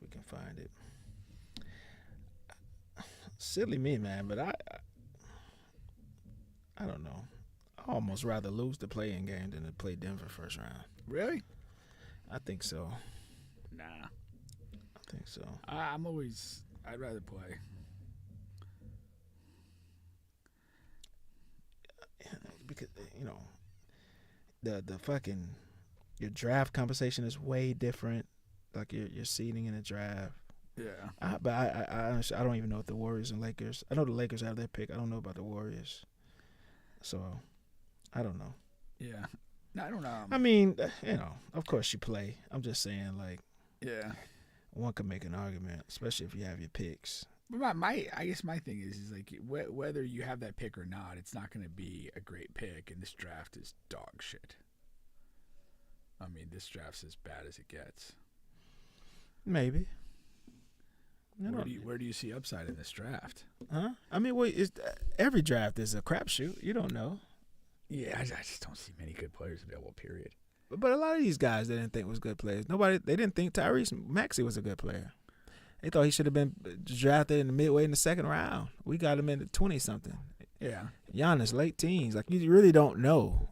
can find it. Silly me, man, but I don't know. I almost rather lose the play-in game than to play Denver first round. Really? I think so. Nah. I think so. I'd rather play. Because, the fucking, your draft conversation is way different. Like your seeding in the draft. Yeah. But I honestly, I don't even know if the Warriors and Lakers. I know the Lakers have their pick. I don't know about the Warriors. So, I don't know. Yeah. No, I don't know. I mean, of course you play. I'm just saying, like, yeah, one could make an argument, especially if you have your picks. But I guess my thing is like whether you have that pick or not, it's not going to be a great pick, and this draft is dog shit. I mean, this draft's as bad as it gets. Maybe. Where do you see upside in this draft? Huh? I mean, every draft is a crapshoot. You don't know. Yeah, I just don't see many good players available, period. But a lot of these guys they didn't think was good players. They didn't think Tyrese Maxey was a good player. They thought he should have been drafted in the midway in the second round. We got him in the 20-something. Yeah. Giannis, late teens. Like, you really don't know.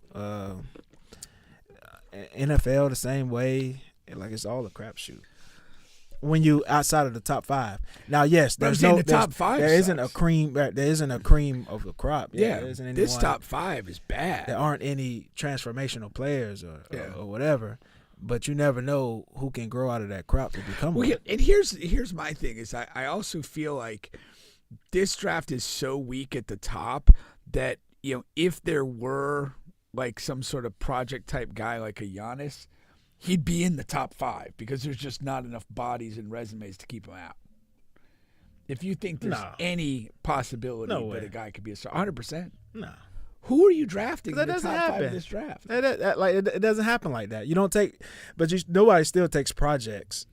NFL the same way. Like, it's all a crapshoot. When you outside of the top five. Now, yes, top five. There isn't a cream. There isn't a cream of the crop. Yeah, this top five is bad. There aren't any transformational players or whatever. But you never know who can grow out of that crop to become one. Yeah, and here's my thing is I also feel like this draft is so weak at the top that if there were like some sort of project type guy like a Giannis, he'd be in the top five because there's just not enough bodies and resumes to keep him out. If you think there's any possibility that a guy could be a star, 100%. No. Who are you drafting in that the doesn't top happen. five of this draft? It doesn't happen like that. You don't take, nobody still takes projects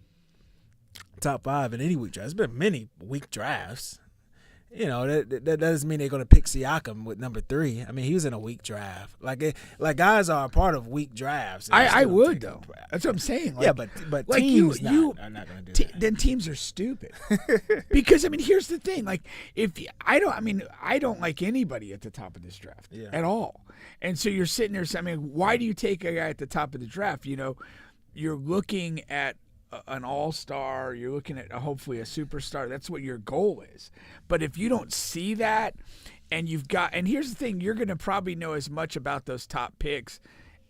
top five in any weak draft. There's been many weak drafts. That doesn't mean they're going to pick Siakam with number 3. I mean, he was in a weak draft. Like guys are a part of weak drafts. I would though. That's what I'm saying. Like, yeah, but like teams are not going to do that. Then teams are stupid. Because I mean, here's the thing. Like, I don't like anybody at the top of this draft at all. And so you're sitting there saying, I mean, why do you take a guy at the top of the draft? You're looking at an all-star, you're looking at hopefully a superstar. That's what your goal is. But if you don't see that, and here's the thing, you're going to probably know as much about those top picks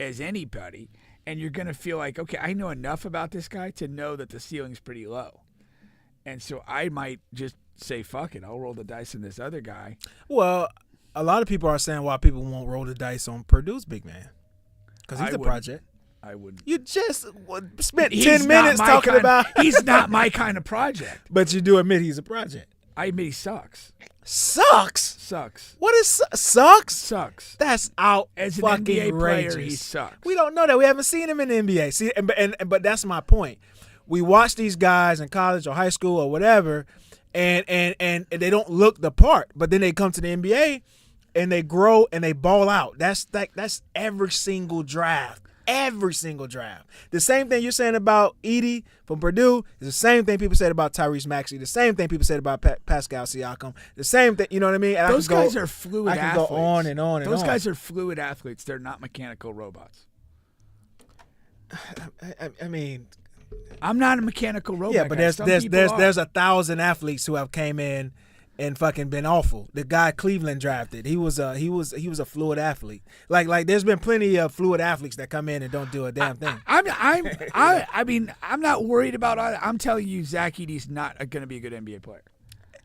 as anybody, and you're going to feel like, okay, I know enough about this guy to know that the ceiling's pretty low. And so I might just say, fuck it, I'll roll the dice on this other guy. Well, a lot of people are saying why people won't roll the dice on Purdue's big man. Because he's a project. I wouldn't. You just spent 10 minutes talking about. He's not my kind of project. But you do admit he's a project. I admit he sucks. Sucks? Sucks. What is sucks? Sucks. That's out. As an fucking NBA outrageous. player, he sucks. We don't know that. We haven't seen him in the NBA. See, but that's my point. We watch these guys in college or high school or whatever, and they don't look the part. But then they come to the NBA, and they grow and they ball out. That's every single draft. Every single draft. The same thing you're saying about Edie from Purdue is the same thing people said about Tyrese Maxey. The same thing people said about Pascal Siakam. The same thing, you know what I mean? And those guys are fluid athletes. I can go on and on and on. Those guys are fluid athletes. They're not mechanical robots. I mean, I'm not a mechanical robot. Yeah, but there's 1,000 athletes who have came in and fucking been awful. The guy Cleveland drafted, he was a fluid athlete. Like there's been plenty of fluid athletes that come in and don't do a damn thing. I mean, I'm not worried about. I'm telling you, Zach Edey's not going to be a good NBA player.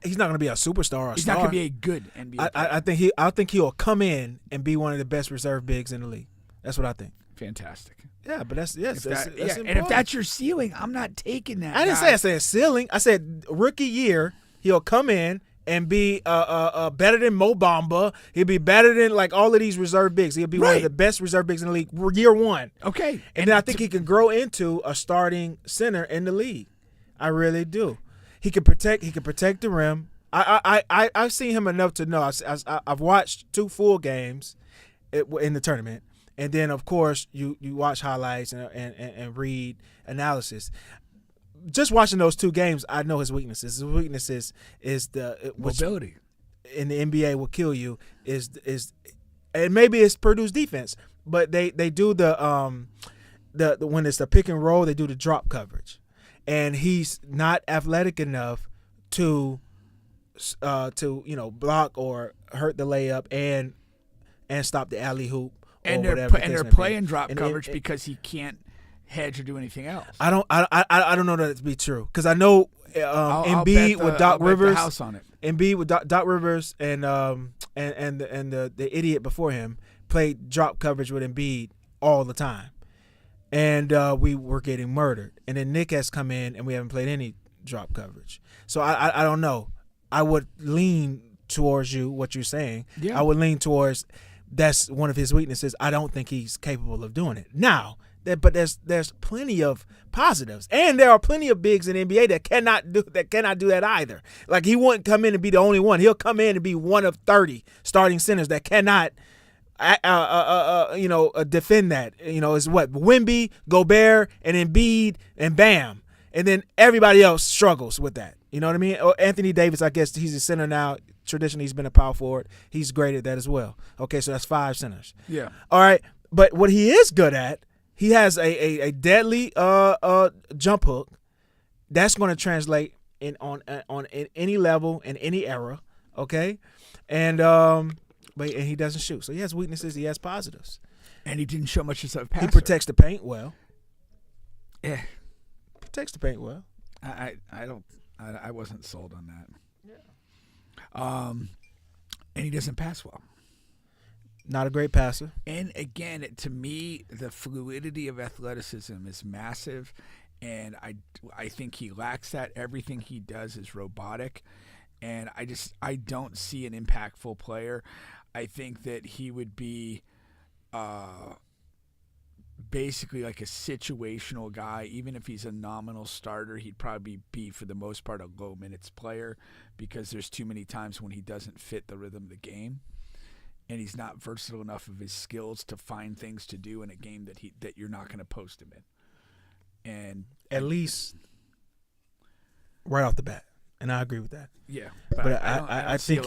He's not going to be a superstar. He's not going to be a good NBA player. I think he'll come in and be one of the best reserve bigs in the league. That's what I think. Fantastic. Yeah, but that's important. And if that's your ceiling, I'm not taking that. I didn't say I said ceiling. I said rookie year he'll come in and be better than Mo Bamba. He'll be better than like all of these reserve bigs. He'll be one of the best reserve bigs in the league year one. Okay. And then I think he can grow into a starting center in the league. I really do. He can protect the rim. I've seen him enough to know. I've watched 2 full games in the tournament. And then, of course, you watch highlights and read analysis. just watching those 2 games, I know his weaknesses. His weaknesses is the mobility in the NBA will kill you. Is and maybe it's Purdue's defense, but they do the when it's the pick and roll, they do the drop coverage, and he's not athletic enough to block or hurt the layup and stop the alley hoop. And they're playing drop coverage because he can't hedge or do anything else. I don't know that to be true, because I know Embiid with Doc Rivers. House on it. Embiid with Doc Rivers and the idiot before him played drop coverage with Embiid all the time, and we were getting murdered. And then Nick has come in, and we haven't played any drop coverage. So I don't know. I would lean towards what you're saying. Yeah. I would lean towards that's one of his weaknesses. I don't think he's capable of doing it now. But there's plenty of positives, and there are plenty of bigs in the NBA that cannot do that either. Like, he wouldn't come in and be the only one. He'll come in and be one of 30 starting centers that cannot defend that. Is what Wemby, Gobert, and Embiid, and Bam, and then everybody else struggles with that. You know what I mean? Or Anthony Davis, I guess he's a center now. Traditionally, he's been a power forward. He's great at that as well. Okay, so that's 5 centers. Yeah. All right, but what he is good at, he has a deadly jump hook that's going to translate on any level in any era. Okay, and he doesn't shoot, so he has weaknesses. He has positives, and he didn't show much of a passer. He protects the paint well. Yeah, protects the paint well. I wasn't sold on that. Yeah. And he doesn't pass well. Not a great passer. And again, to me, the fluidity of athleticism is massive, and I think he lacks that. Everything he does is robotic, and I don't see an impactful player. I think that he would be basically like a situational guy. Even if he's a nominal starter, he'd probably be, for the most part, a low minutes player, because there's too many times when he doesn't fit the rhythm of the game. And he's not versatile enough of his skills to find things to do in a game that you're not going to post him in. And at least right off the bat, and I agree with that. Yeah, but I think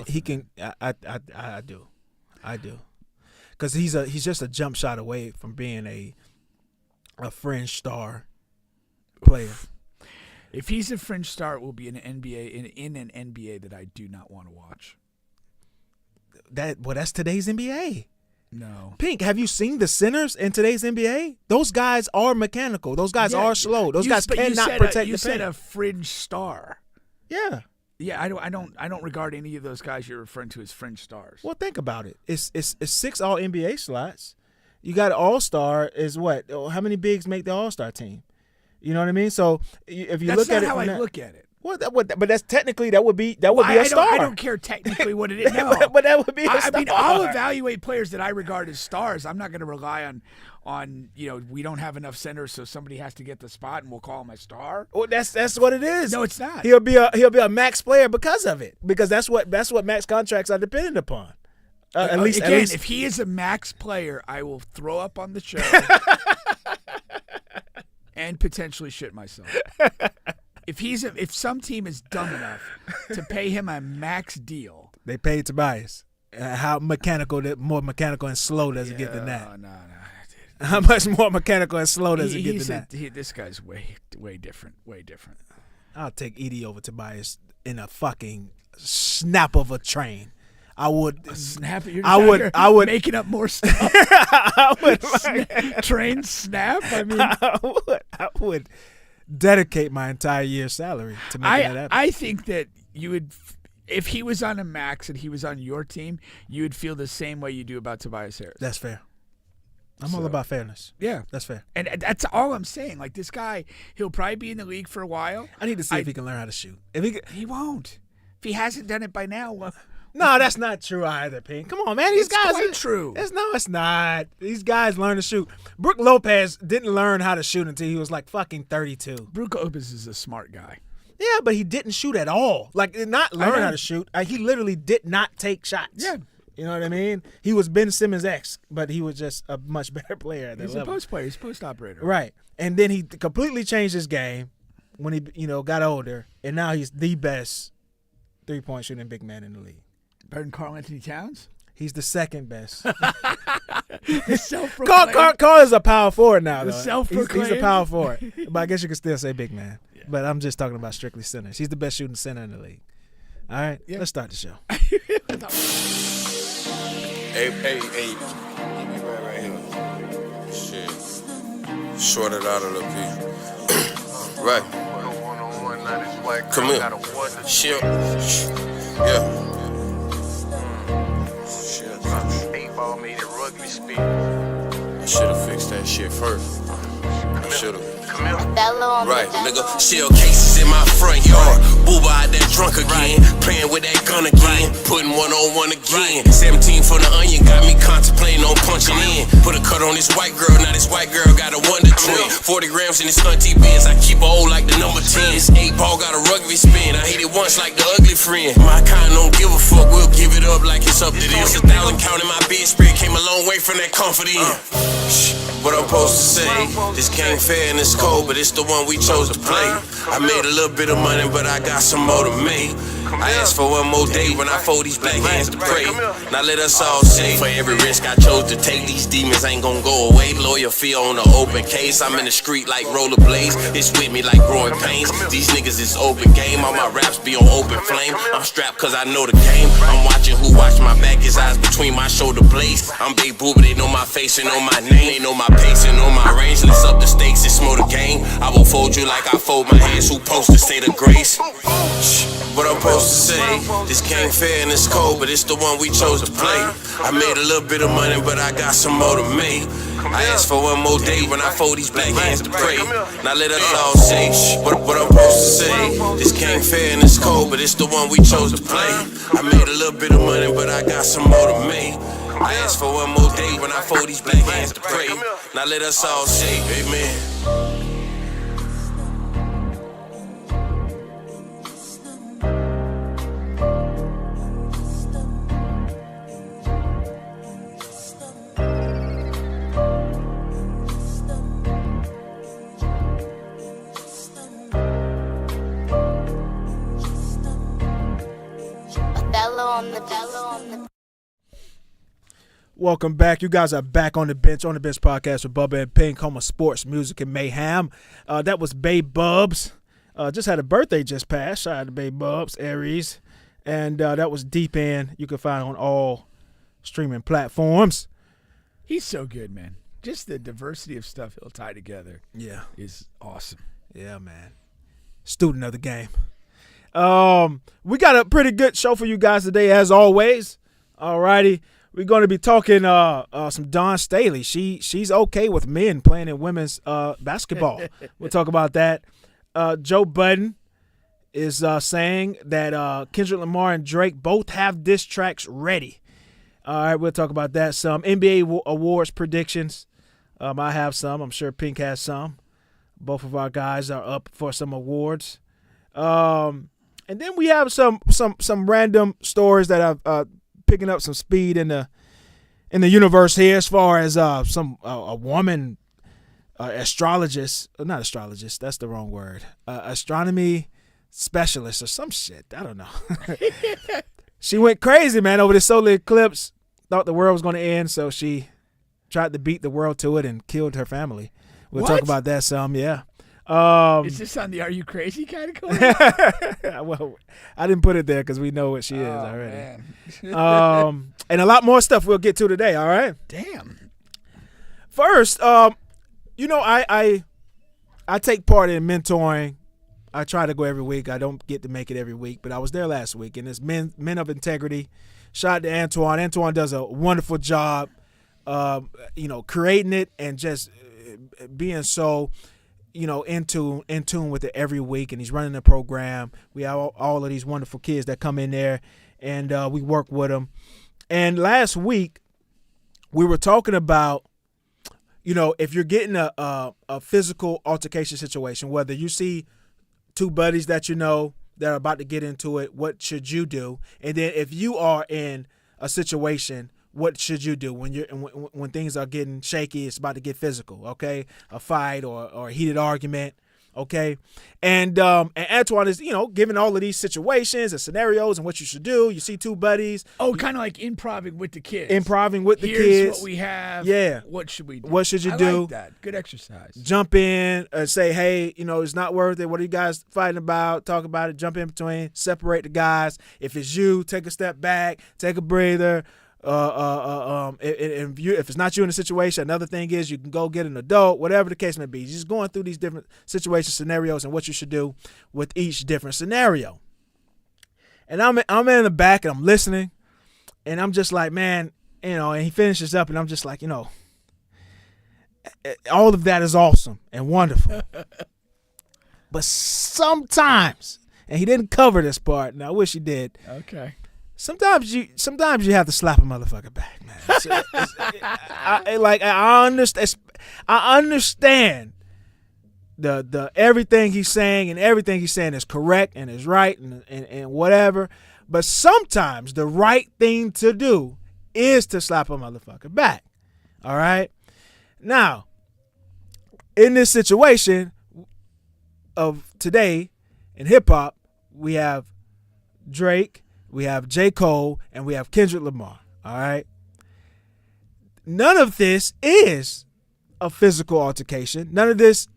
he can. I do, because he's just a jump shot away from being a fringe star player. If he's a fringe star, it will be an NBA in an NBA that I do not want to watch. That's today's NBA. No. Pink, have you seen the centers in today's NBA? Those guys are mechanical. Those guys are slow. Those guys cannot protect the paint. You said a fringe star. Yeah. Yeah, I don't regard any of those guys you're referring to as fringe stars. Well, think about it. It's 6 all NBA slots. You got an all-star is what? How many bigs make the all-star team? You know what I mean? So if you look at it, that's not how I look at it. Well, but that's technically that would be a star. I don't care technically what it is. No. but that would be a star. I mean, I'll evaluate players that I regard as stars. I'm not going to rely on we don't have enough centers, so somebody has to get the spot, and we'll call him a star. Well, that's what it is. No, it's not. He'll be a max player because of it. Because that's what max contracts are dependent upon. At least if he is a max player, I will throw up on the show and potentially shit myself. If some team is dumb enough to pay him a max deal, they paid Tobias. How more mechanical and slow does it get than that? No. How much more mechanical and slow does it get than that? This guy's way different. Way different. I'll take Edie over Tobias in a fucking snap of a train. I would snap it. I would making up more stuff. I would train snap. I mean, I would dedicate my entire year's salary to make that happen. I think that you would, if he was on a max and he was on your team, you would feel the same way you do about Tobias Harris. That's fair. I'm all about fairness. Yeah. That's fair. And that's all I'm saying. Like, this guy, he'll probably be in the league for a while. I need to see if he can learn how to shoot. He won't. If he hasn't done it by now, no, that's not true either, Pink. Come on, man. These guys quite true. It's not. These guys learn to shoot. Brook Lopez didn't learn how to shoot until he was like fucking 32. Brook Lopez is a smart guy. Yeah, but he didn't shoot at all. Like, not learn how to shoot. He literally did not take shots. Yeah. You know what I mean? He was Ben Simmons-esque, but he was just a much better player at that level. He's a post player. He's a post operator. Right. And then he completely changed his game when he got older, and now he's the best 3-point shooting big man in the league. Better than Karl Anthony Towns? He's the second best. Self-proclaimed. Carl is a power forward now, though. Self-proclaimed. He's a power forward. But I guess you could still say big man. Yeah. But I'm just talking about strictly centers. He's the best shooting center in the league. All right, let's start the show. Hey. Right here. Shit. Short it out a little bit. Right. Come here. Shit. Yeah. Shit. I should have fixed that shit first. I should have. Right, nigga. Shell cases in my front yard. Bubba out there drunk again. Playing with that gun again. Putting 1-on-1 again. 17 for the onion. Got me contemplating on punching in. Put a cut on this white girl. Now this white girl got a wonder twin. 40 grams in this auntie Benz. I keep her old like the number 10. This 8-ball got a rugby spin. I hit it once like the ugly friend. My kind don't give a fuck. We'll give it up like it's up to this. 1,000 counting my bed spread. Came a long way from that comfort in. What I'm supposed to say? This game fair and it's cold, but it's the one we chose to play. I made a little bit of money, but I got some more to make. I asked for one more day when I fold these black hands to pray. Now let us all say, for every risk I chose to take, these demons ain't gonna go away. Lawyer fee on the open case. I'm in the street like rollerblades. It's with me like growing pains. These niggas is open game. All my raps be on open flame. I'm strapped cause I know the game. I'm watching who watch my back. His eyes between my shoulder blades. I'm Big Booba, they know my face and know my name. They know my pace and know my range. Let's up the stakes, it's more the game. I will fold you like I fold my hands. Who supposed to say the grace? What I'm supposed to say? This game fair and it's cold, but it's the one we chose to play. I made a little bit of money, but I got some more to make. I asked for one more day when I fold these black hands to pray. Now let us all say what I'm supposed to say. This game fair and it's cold, but it's the one we chose to play. I made a little bit of money, but I got some more to make. I asked for one more day when I fold these black hands to pray. Now let us all say amen. Welcome back. You guys are back on the bench podcast with Bubba and Pink, home of sports, music, and mayhem. That was Babe Bubs. Just had a birthday just passed. Shout out to Babe Bubs, Aries. And that was Deep End. You can find on all streaming platforms. He's so good, man. Just the diversity of stuff he'll tie together is awesome. Yeah, man. Student of the game. We got a pretty good show for you guys today, as always. All righty. We're going to be talking some Dawn Staley. She's okay with men playing in women's basketball. We'll talk about that. Joe Budden is saying that Kendrick Lamar and Drake both have diss tracks ready. All right, we'll talk about that some. NBA awards predictions. I have some. I'm sure Pink has some. Both of our guys are up for some awards. And then we have some random stories that I've picking up some speed in the universe here, as far as a woman astrologist, not astrologist, that's the wrong word, astronomy specialist or some shit, I don't know. She went crazy, man, over the solar eclipse, thought the world was going to end, so she tried to beat the world to it and killed her family. We'll talk about that some, yeah. Is this on the Are You Crazy category? Well, I didn't put it there because we know what she is already. And a lot more stuff we'll get to today, all right? Damn. First, I take part in mentoring. I try to go every week. I don't get to make it every week, but I was there last week. And it's Men of Integrity. Shout out to Antoine. Antoine does a wonderful job, creating it and just being so – in tune with it every week, and he's running the program. We have all of these wonderful kids that come in there, and we work with them. And last week, we were talking about, if you're getting a physical altercation situation, whether you see two buddies that that are about to get into it, what should you do? And then if you are in a situation, what should you do when things are getting shaky? It's about to get physical, okay? A fight or a heated argument, Okay, and Antoine is, given all of these situations and scenarios and what you should do. You see two buddies. Oh, kind of like improving with the kids. Here's what we have. Yeah. What should we do? What should you I do? like that. Good exercise. Jump in and say, hey, it's not worth it. What are you guys fighting about? Talk about it. Jump in between. Separate the guys. If it's you, take a step back. Take a breather. If it's not you in the situation, another thing is you can go get an adult, whatever the case may be. Just going through these different situations, scenarios, and what you should do with each different scenario. And I'm in the back and I'm listening, and I'm just like, man, and he finishes up, and I'm just like, all of that is awesome and wonderful. But sometimes, and he didn't cover this part, and I wish he did. Okay. Sometimes you have to slap a motherfucker back, man. I understand the everything he's saying, and everything he's saying is correct and is right and whatever. But sometimes the right thing to do is to slap a motherfucker back. All right. Now, in this situation of today in hip hop, we have Drake, we have JCole, and we have Kendrick Lamar, all right? None of this is a physical altercation. None of this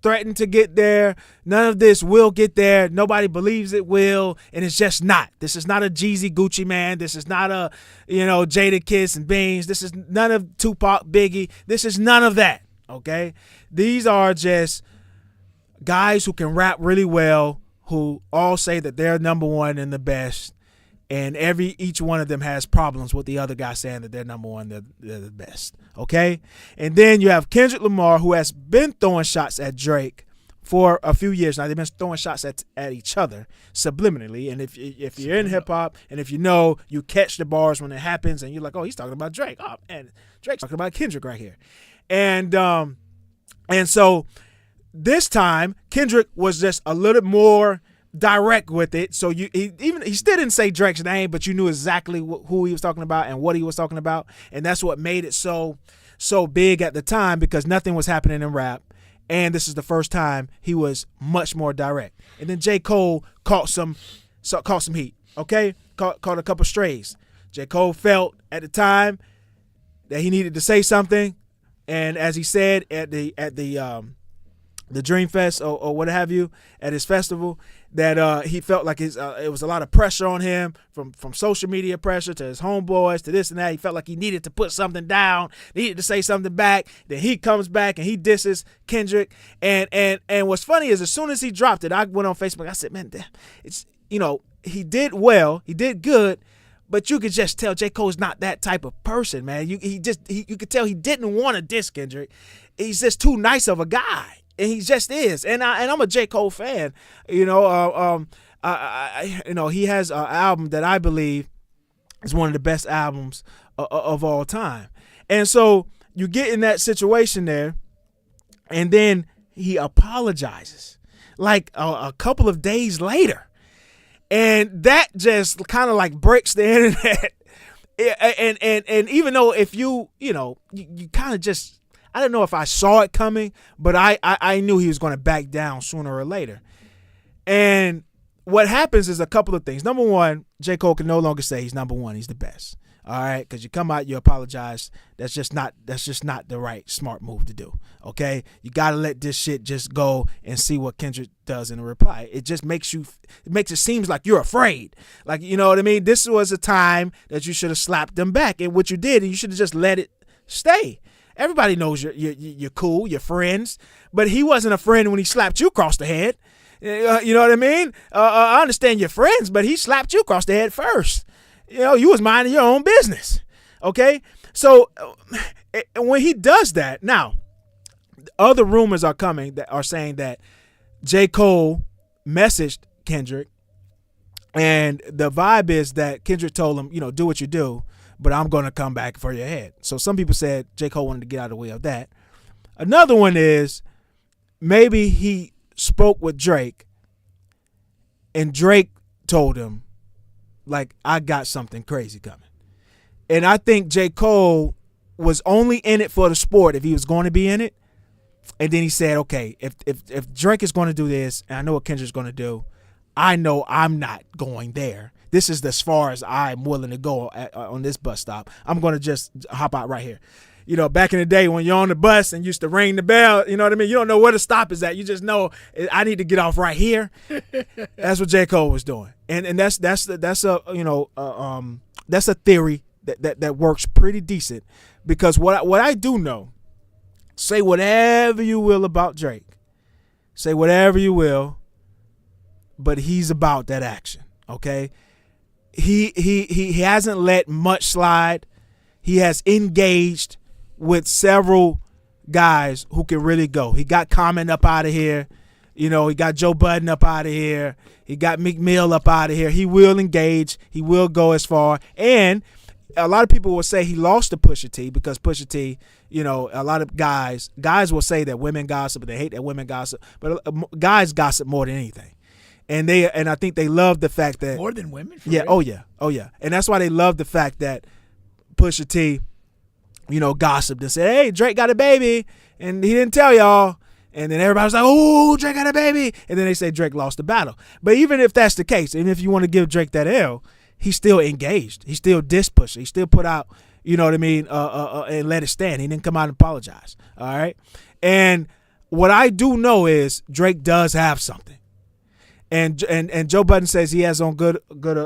threatened to get there. None of this will get there. Nobody believes it will, and it's just not. This is not a Jeezy Gucci Man. This is not a, Jada Kiss and Beans. This is none of Tupac, Biggie. This is none of that, okay? These are just guys who can rap really well, who all say that they're number one and the best. And each one of them has problems with the other guy saying that they're number one, they're the best, okay? And then you have Kendrick Lamar, who has been throwing shots at Drake for a few years now. They've been throwing shots at each other subliminally. And if you're in hip-hop and if you catch the bars when it happens and you're like, oh, he's talking about Drake. Oh, and Drake's talking about Kendrick right here. And so this time, Kendrick was just a little more direct with it. So he still didn't say Drake's name, but you knew exactly who he was talking about and what he was talking about. And that's what made it so big at the time, because nothing was happening in rap. And this is the first time he was much more direct. And then J. Cole caught some heat, okay? Caught a couple strays. J. Cole felt at the time that he needed to say something. And as he said at the Dream Fest or what have you, at his festival, that he felt like it was a lot of pressure on him from social media pressure to his homeboys to this and that. He felt like he needed to put something down, needed to say something back. Then he comes back and he disses Kendrick. And what's funny is, as soon as he dropped it, I went on Facebook. I said, man, it's he did well, he did good, but you could just tell J. Cole's not that type of person, man. You could tell he didn't want to diss Kendrick. He's just too nice of a guy. And he just is, and I'm a J. Cole fan. He has an album that I believe is one of the best albums of all time. And so you get in that situation there, and then he apologizes like a couple of days later, and that just kind of like breaks the internet. And even though if you kind of just, I don't know if I saw it coming, but I knew he was going to back down sooner or later. And what happens is a couple of things. Number one, J. Cole can no longer say he's number one. He's the best. All right, because you come out, you apologize. That's just not the right smart move to do. Okay, you got to let this shit just go and see what Kendrick does in a reply. It just makes it seem like you're afraid. Like, you know what I mean? This was a time that you should have slapped them back, and what you did, and you should have just let it stay. Everybody knows you're cool, you're friends, but he wasn't a friend when he slapped you across the head. You know what I mean? I understand you're friends, but he slapped you across the head first. You was minding your own business. Okay? So when he does that, now, other rumors are coming that are saying that J. Cole messaged Kendrick, and the vibe is that Kendrick told him, do what you do, but I'm going to come back for your head. So some people said J. Cole wanted to get out of the way of that. Another one is maybe he spoke with Drake, and Drake told him, like, I got something crazy coming. And I think J. Cole was only in it for the sport if he was going to be in it. And then he said, okay, if Drake is going to do this, and I know what Kendrick's going to do, I know I'm not going there. This is as far as I'm willing to go on this bus stop. I'm going to just hop out right here. You know, back in the day when you're on the bus and used to ring the bell, you know what I mean? You don't know where the stop is at. You just know I need to get off right here. That's what JCole was doing. And that's a, you know, that's a theory that works pretty decent, because what I do know, say whatever you will about Drake. Say whatever you will, but he's about that action, okay? He hasn't let much slide. He has engaged with several guys who can really go. He got Common up out of here. You know, he got Joe Budden up out of here. He got Meek Mill up out of here. He will engage. He will go as far. And a lot of people will say he lost to Pusha T, because Pusha T, you know, a lot of guys will say that women gossip, but they hate that women gossip. But guys gossip more than anything. And I think they love the fact that more than women. Yeah. Real? Oh yeah. And that's why they love the fact that Pusha T, you know, gossiped and said, hey, Drake got a baby, and he didn't tell y'all. And then everybody was like, oh, Drake got a baby. And then they say Drake lost the battle. But even if that's the case, and if you want to give Drake that L, he's still engaged. He still diss Pusha. He still put out, you know what I mean, and let it stand. He didn't come out and apologize. All right. And what I do know is Drake does have something. And Joe Budden says he has on good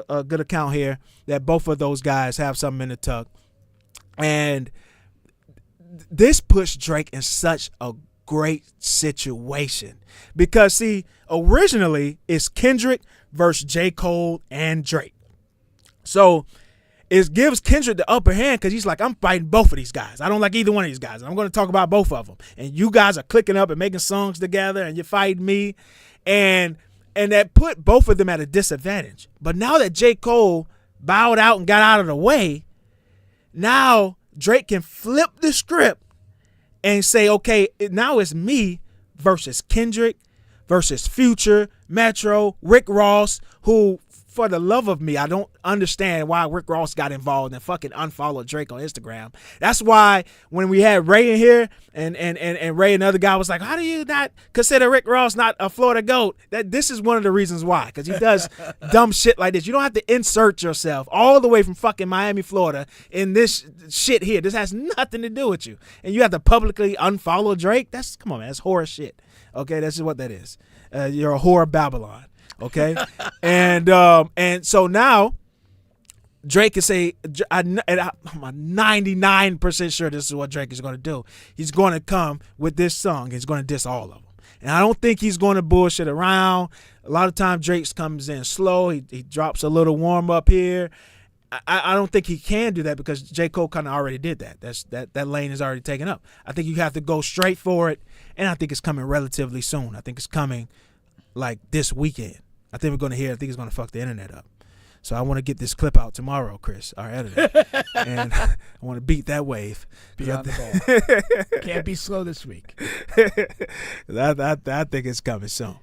account here that both of those guys have something in the tuck. And this pushed Drake in such a great situation, because see, originally it's Kendrick versus JCole and Drake. So it gives Kendrick the upper hand, because he's like, I'm fighting both of these guys. I don't like either one of these guys. I'm going to talk about both of them. And you guys are clicking up and making songs together, and you're fighting me. And that put both of them at a disadvantage. But now that J. Cole bowed out and got out of the way, now Drake can flip the script and say, okay, now it's me versus Kendrick versus Future, Metro, Rick Ross, who, for the love of me, I don't understand why Rick Ross got involved and fucking unfollowed Drake on Instagram. That's why when we had Ray in here and Ray, another guy, was like, how do you not consider Rick Ross not a Florida GOAT? This is one of the reasons why, because he does dumb shit like this. You don't have to insert yourself all the way from fucking Miami, Florida in this shit here. This has nothing to do with you. And you have to publicly unfollow Drake? Come on, man. That's horror shit. Okay, that's just what that is. You're a whore of Babylon. Okay, and so now Drake can say, I'm 99% sure this is what Drake is going to do. He's going to come with this song. He's going to diss all of them, and I don't think he's going to bullshit around. A lot of times Drake comes in slow. He drops a little warm up here. I don't think he can do that, because J. Cole kind of already did that. That lane is already taken up. I think you have to go straight for it, and I think it's coming relatively soon. I think it's coming like this weekend. I think we're going to hear it. I think it's going to fuck the internet up. So I want to get this clip out tomorrow, Chris, our editor. And I want to beat that wave. Be on the ball. Can't be slow this week. I think it's coming soon.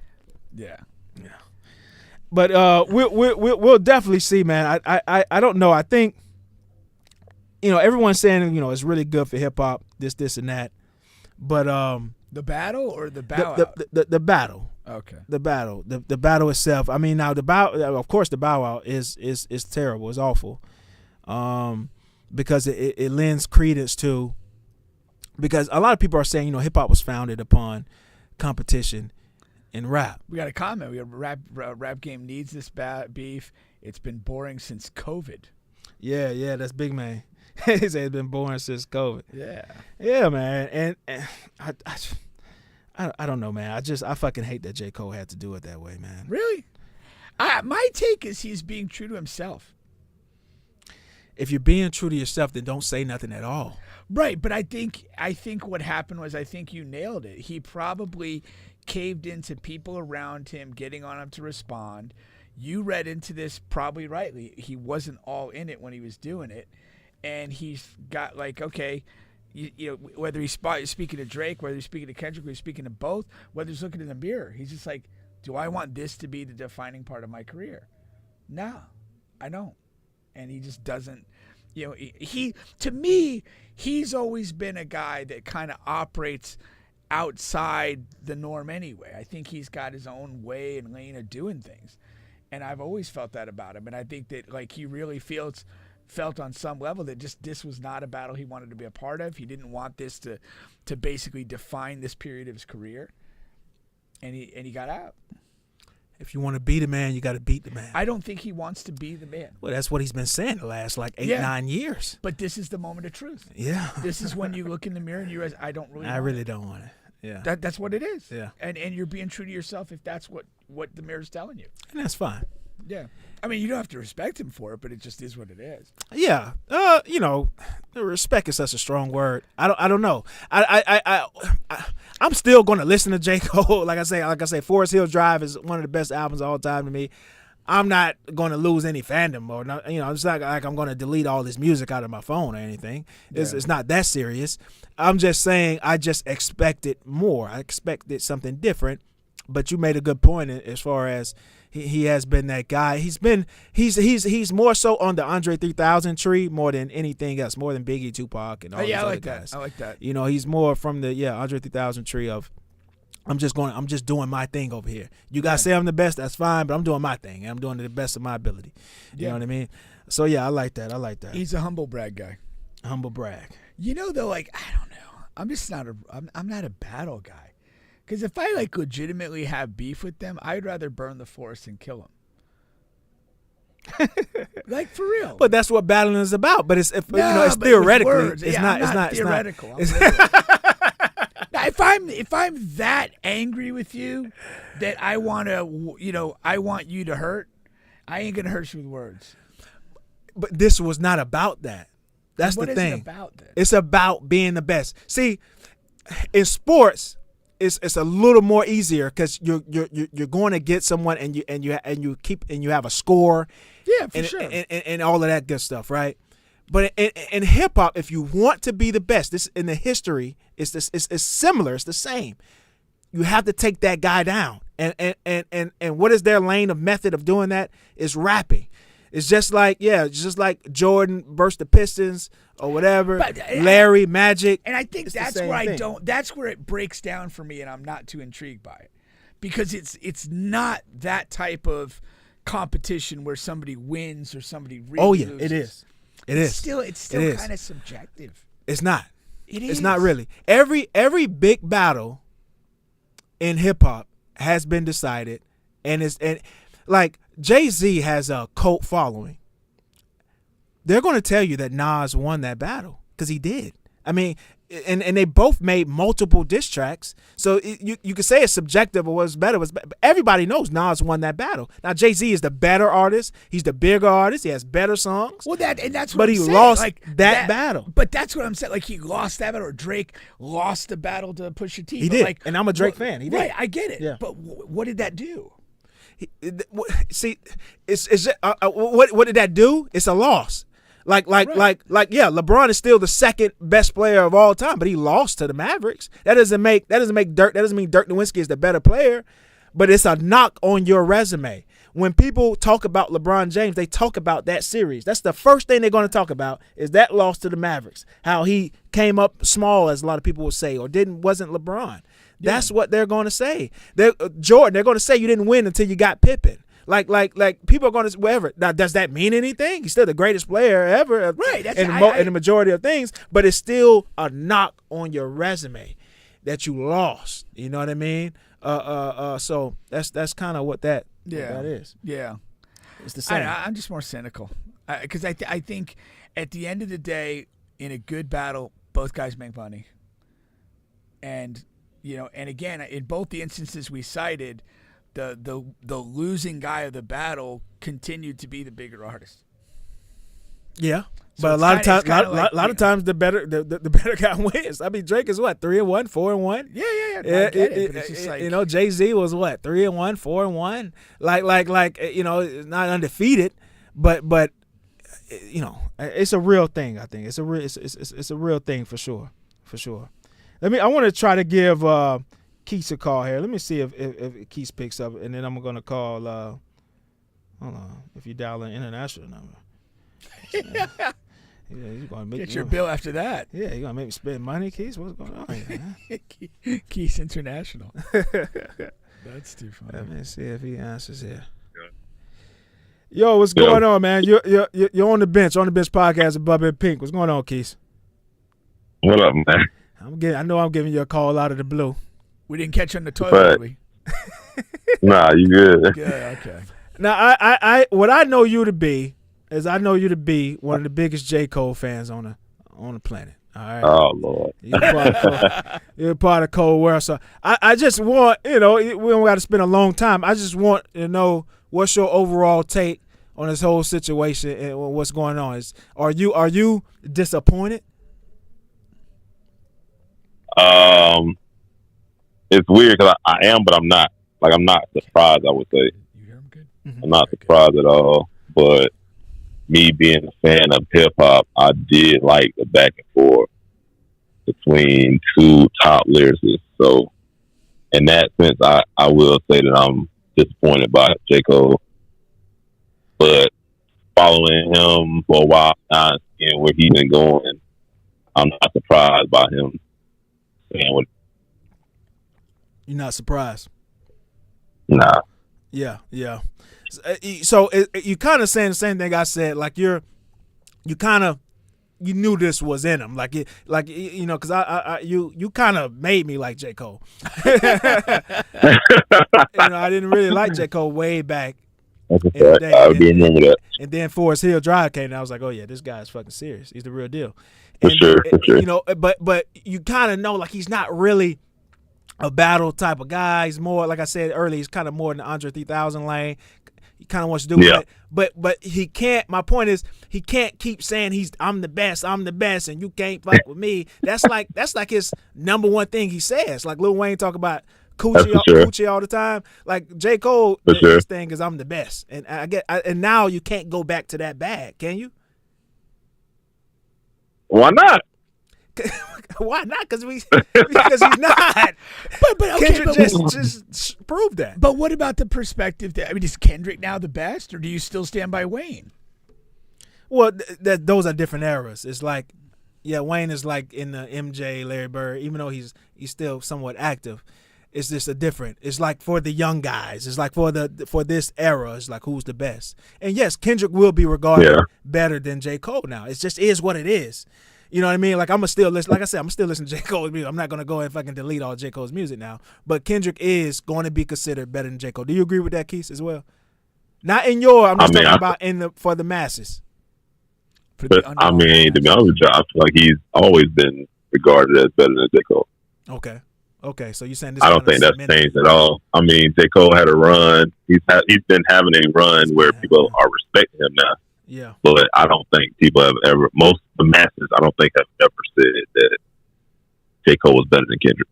Yeah. But we'll definitely see, man. I don't know. I think, you know, everyone's saying, you know, it's really good for hip hop, this and that. But the battle or the bow out? The battle. Okay. The battle itself. I mean, now of course, the bow out is terrible. It's awful, because it lends credence to, because a lot of people are saying, you know, hip hop was founded upon competition in rap. We got a comment. We got rap game needs this beef. It's been boring since COVID. Yeah, that's Big Man. He said it's been boring since COVID. Yeah, man, and I don't know, man. I fucking hate that J. Cole had to do it that way, man. Really? My take is he's being true to himself. If you're being true to yourself, then don't say nothing at all. Right, but I think what happened was, I think you nailed it. He probably caved into people around him getting on him to respond. You read into this probably rightly. He wasn't all in it when he was doing it, and he's got like, okay, you know, whether he's speaking to Drake, whether he's speaking to Kendrick, whether he's speaking to both, whether he's looking in the mirror, he's just like, do I want this to be the defining part of my career? No, I don't. And he just doesn't, you know, to me, he's always been a guy that kind of operates outside the norm anyway. I think he's got his own way and lane of doing things. And I've always felt that about him. And I think that like he really felt on some level that just this was not a battle he wanted to be a part of. He didn't want this to basically define this period of his career. And he got out. If you want to be the man, you got to beat the man. I don't think he wants to be the man. Well, that's what he's been saying the last 9 years. But this is the moment of truth. Yeah. This is when you look in the mirror and you realize, I really don't want it. Yeah. That's what it is. Yeah. And you're being true to yourself if that's what the mirror's telling you. And that's fine. Yeah. I mean, you don't have to respect him for it, but it just is what it is. Yeah. Respect is such a strong word. I don't know. I'm still going to listen to JCole. Like I say, Forest Hills Drive is one of the best albums of all time to me. I'm not going to lose any fandom or not, it's not like I'm going to delete all this music out of my phone or anything. It's not that serious. I'm just saying I just expected more. I expected something different. But you made a good point as far as he has been that guy. He's more so on the Andre 3000 tree more than anything else, more than Biggie, Tupac, and all these other guys. I like that. He's more from the Andre 3000 tree of I'm just doing my thing over here. You guys say I'm the best, that's fine, but I'm doing my thing and I'm doing it the best of my ability. You know what I mean? So I like that. He's a humble brag guy. Humble brag. Though, I don't know. I'm not a battle guy. Because if I legitimately have beef with them, I'd rather burn the forest than kill them. For real. But that's what battling is about. But it's theoretically. It's not theoretical. Now, if I'm that angry with you that I want you to hurt, I ain't gonna hurt you with words. But this was not about that. That's the thing. What is it about then? It's about being the best. See, in sports, it's a little more easier because you're going to get someone and you have a score. Yeah, for sure. And all of that good stuff, right? But in hip hop, if you want to be the best, this in the history, it's similar. It's the same. You have to take that guy down. And what is their lane of method of doing that? Is rapping. It's just like Jordan versus the Pistons or whatever. But, Larry, Magic. And I think that's where that's where it breaks down for me, and I'm not too intrigued by it. Because it's not that type of competition where somebody wins or somebody really loses. It is. It's still kind of subjective. It's not. It is. It's not really. Every big battle in hip hop has been decided, and Jay-Z has a cult following. They're going to tell you that Nas won that battle because he did. I mean, and they both made multiple diss tracks. So you could say it's subjective or what's better. But everybody knows Nas won that battle. Now, Jay-Z is the better artist. He's the bigger artist. He has better songs. Well, that's what but I'm he saying. lost that battle. But that's what I'm saying. He lost that battle, or Drake lost the battle to Pusha T. He did. And I'm a Drake fan. He did. Right, I get it. Yeah. But what did that do? See, what did that do? It's a loss. LeBron is still the second best player of all time, but he lost to the Mavericks. That doesn't mean Dirk Nowitzki is the better player, but it's a knock on your resume. When people talk about LeBron James, they talk about that series. That's the first thing they're going to talk about is that loss to the Mavericks, how he came up small, as a lot of people would say, or wasn't LeBron. That's what they're going to say. Jordan, they're going to say you didn't win until you got Pippen. Like people are going to whatever. Now, does that mean anything? He's still the greatest player ever, right? In the majority of things, but it's still a knock on your resume that you lost. You know what I mean? So that's kind of what that is. Yeah, it's the same. I'm just more cynical because I think at the end of the day, in a good battle, both guys make money, and and again, in both the instances we cited. The losing guy of the battle continued to be the bigger artist. Yeah, so but a lot of times the better guy wins. I mean, Drake is what 3-1, 4-1. Yeah. I get it, but it's just Jay-Z was what 3-1, 4-1. Not undefeated, but it's a real thing. I think it's a real thing for sure. I want to try to give. Keith a call here. Let me see if Keith picks up, and then I'm going to call, hold on, if you dial an international number. Yeah, you gonna make get your bill after that. Yeah, you gonna make me spend money, Keith? What's going on here, man? Keith International. That's too funny. Let me see if he answers here. Yo, what's going on, man? You're on the bench podcast with Bubba and Pink. What's going on, Keith? What up, man? I know I'm giving you a call out of the blue. We didn't catch you on the toilet, did we? Nah, you good. Good, okay. Now, I what I know you to be is I know you to be one of the biggest JCole fans on the planet. All right. Oh Lord. You're part of Cold World. So I just want, we don't got to spend a long time. I just want to know what's your overall take on this whole situation and what's going on. Are you disappointed? It's weird because I am, but I'm not. Like, I'm not surprised, I would say. You hear him good? I'm not surprised at all. But me being a fan of hip-hop, I did like the back and forth between two top lyricists. So, in that sense, I will say that I'm disappointed by JCole. But following him for a while now and seeing where he's been going, I'm not surprised by him saying what. You're not surprised? Nah. Yeah. So you kind of saying the same thing I said. Like you knew this was in him. Because you kind of made me like JCole. I didn't really like JCole way back. That's a fact. I do remember that. And then Forest Hill Drive came, and I was like, oh yeah, this guy's fucking serious. He's the real deal. For sure. But you kind of know, like, he's not really a battle type of guy. He's more, like I said earlier, he's kind of more in the Andre 3000 lane. He kind of wants to do it, but he can't. My point is, he can't keep saying I'm the best, and you can't fuck with me. That's like his number one thing he says. Like Lil Wayne talk about Coochie all the time. Like JCole, his thing is I'm the best, and and now you can't go back to that bag, can you? Why not? Why not? Because he's not. But okay, Kendrick just proved that. But what about the perspective that is Kendrick now the best, or do you still stand by Wayne? Well, those are different eras. It's like, yeah, Wayne is like in the MJ, Larry Bird, even though he's still somewhat active. It's just it's like for the young guys. It's like for this era. It's like who's the best. And yes, Kendrick will be regarded better than JCole now. It just is what it is. You know what I mean? Like, I'm going to still listen. Like I said, I'm going to still listen to J. Cole's music. I'm not going to go and fucking delete all J. Cole's music now. But Kendrick is going to be considered better than J. Cole. Do you agree with that, Keith, as well? Not in your, I'm just talking about for the masses. To be honest with you, I feel like he's always been regarded as better than J. Cole. Okay. So you're saying this? I don't think that's changed at all. I mean, J. Cole had a run. He's been having a run where people are respecting him now. Yeah. But I don't think people have ever, most of the masses, I don't think have ever said that J. Cole was better than Kendrick.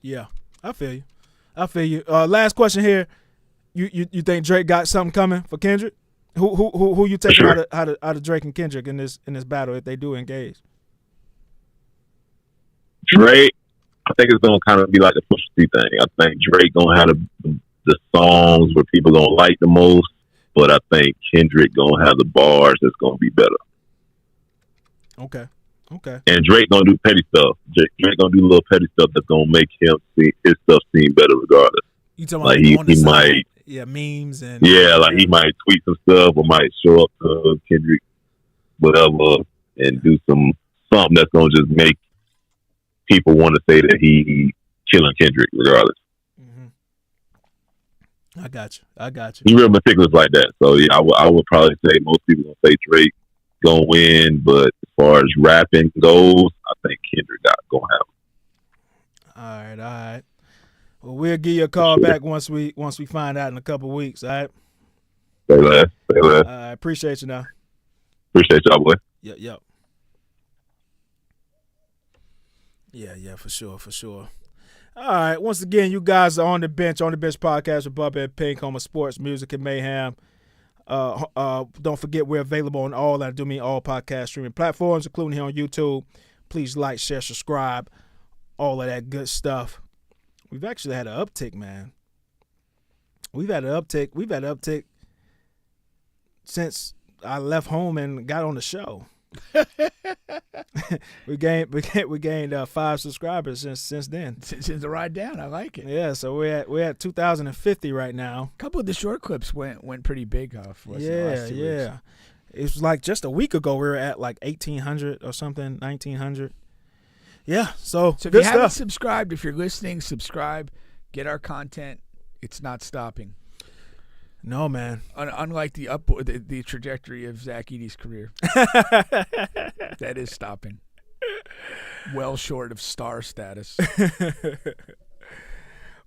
Yeah, I feel you. Last question here. You think Drake got something coming for Kendrick? Who you taking out of Drake and Kendrick in this battle if they do engage? Drake, I think it's gonna kind of be like a Pusha T thing. I think Drake gonna have the songs where people gonna like the most. But I think Kendrick gonna have the bars that's gonna be better. Okay. And Drake gonna do petty stuff. Drake gonna do little petty stuff that's gonna make his stuff seem better regardless. You talking like about he might, memes and he might tweet some stuff or might show up to Kendrick, whatever, and do something that's gonna just make people want to say that he killing Kendrick regardless. I got you. He's real meticulous like that. So yeah, I would probably say most people gonna say Drake gonna win, but as far as rapping goes, I think Kendrick gonna have him. All right. Well, we'll give you a call back once we find out in a couple of weeks. All right. Say less. I appreciate you now. Appreciate y'all, boy. Yep. Yeah, for sure. All right. Once again, you guys are on the bench podcast with Bubba and Pink, home of sports, music, and mayhem. Don't forget we're available on all podcast streaming platforms, including here on YouTube. Please like, share, subscribe, all of that good stuff. We've actually had an uptick, man. We've had an uptick since I left home and got on the show. we gained 5 subscribers since then. Since the ride down, I like it. Yeah, so we're at 2,050 right now. A couple of the short clips went pretty big for us. In the last 2 weeks. It was like just a week ago we were at like 1,800 or something, 1,900. Yeah, so if good you haven't stuff. subscribed, if you're listening, subscribe. Get our content. It's not stopping. No, man. Unlike the trajectory of Zach Edey's career, that is stopping. Well short of star status.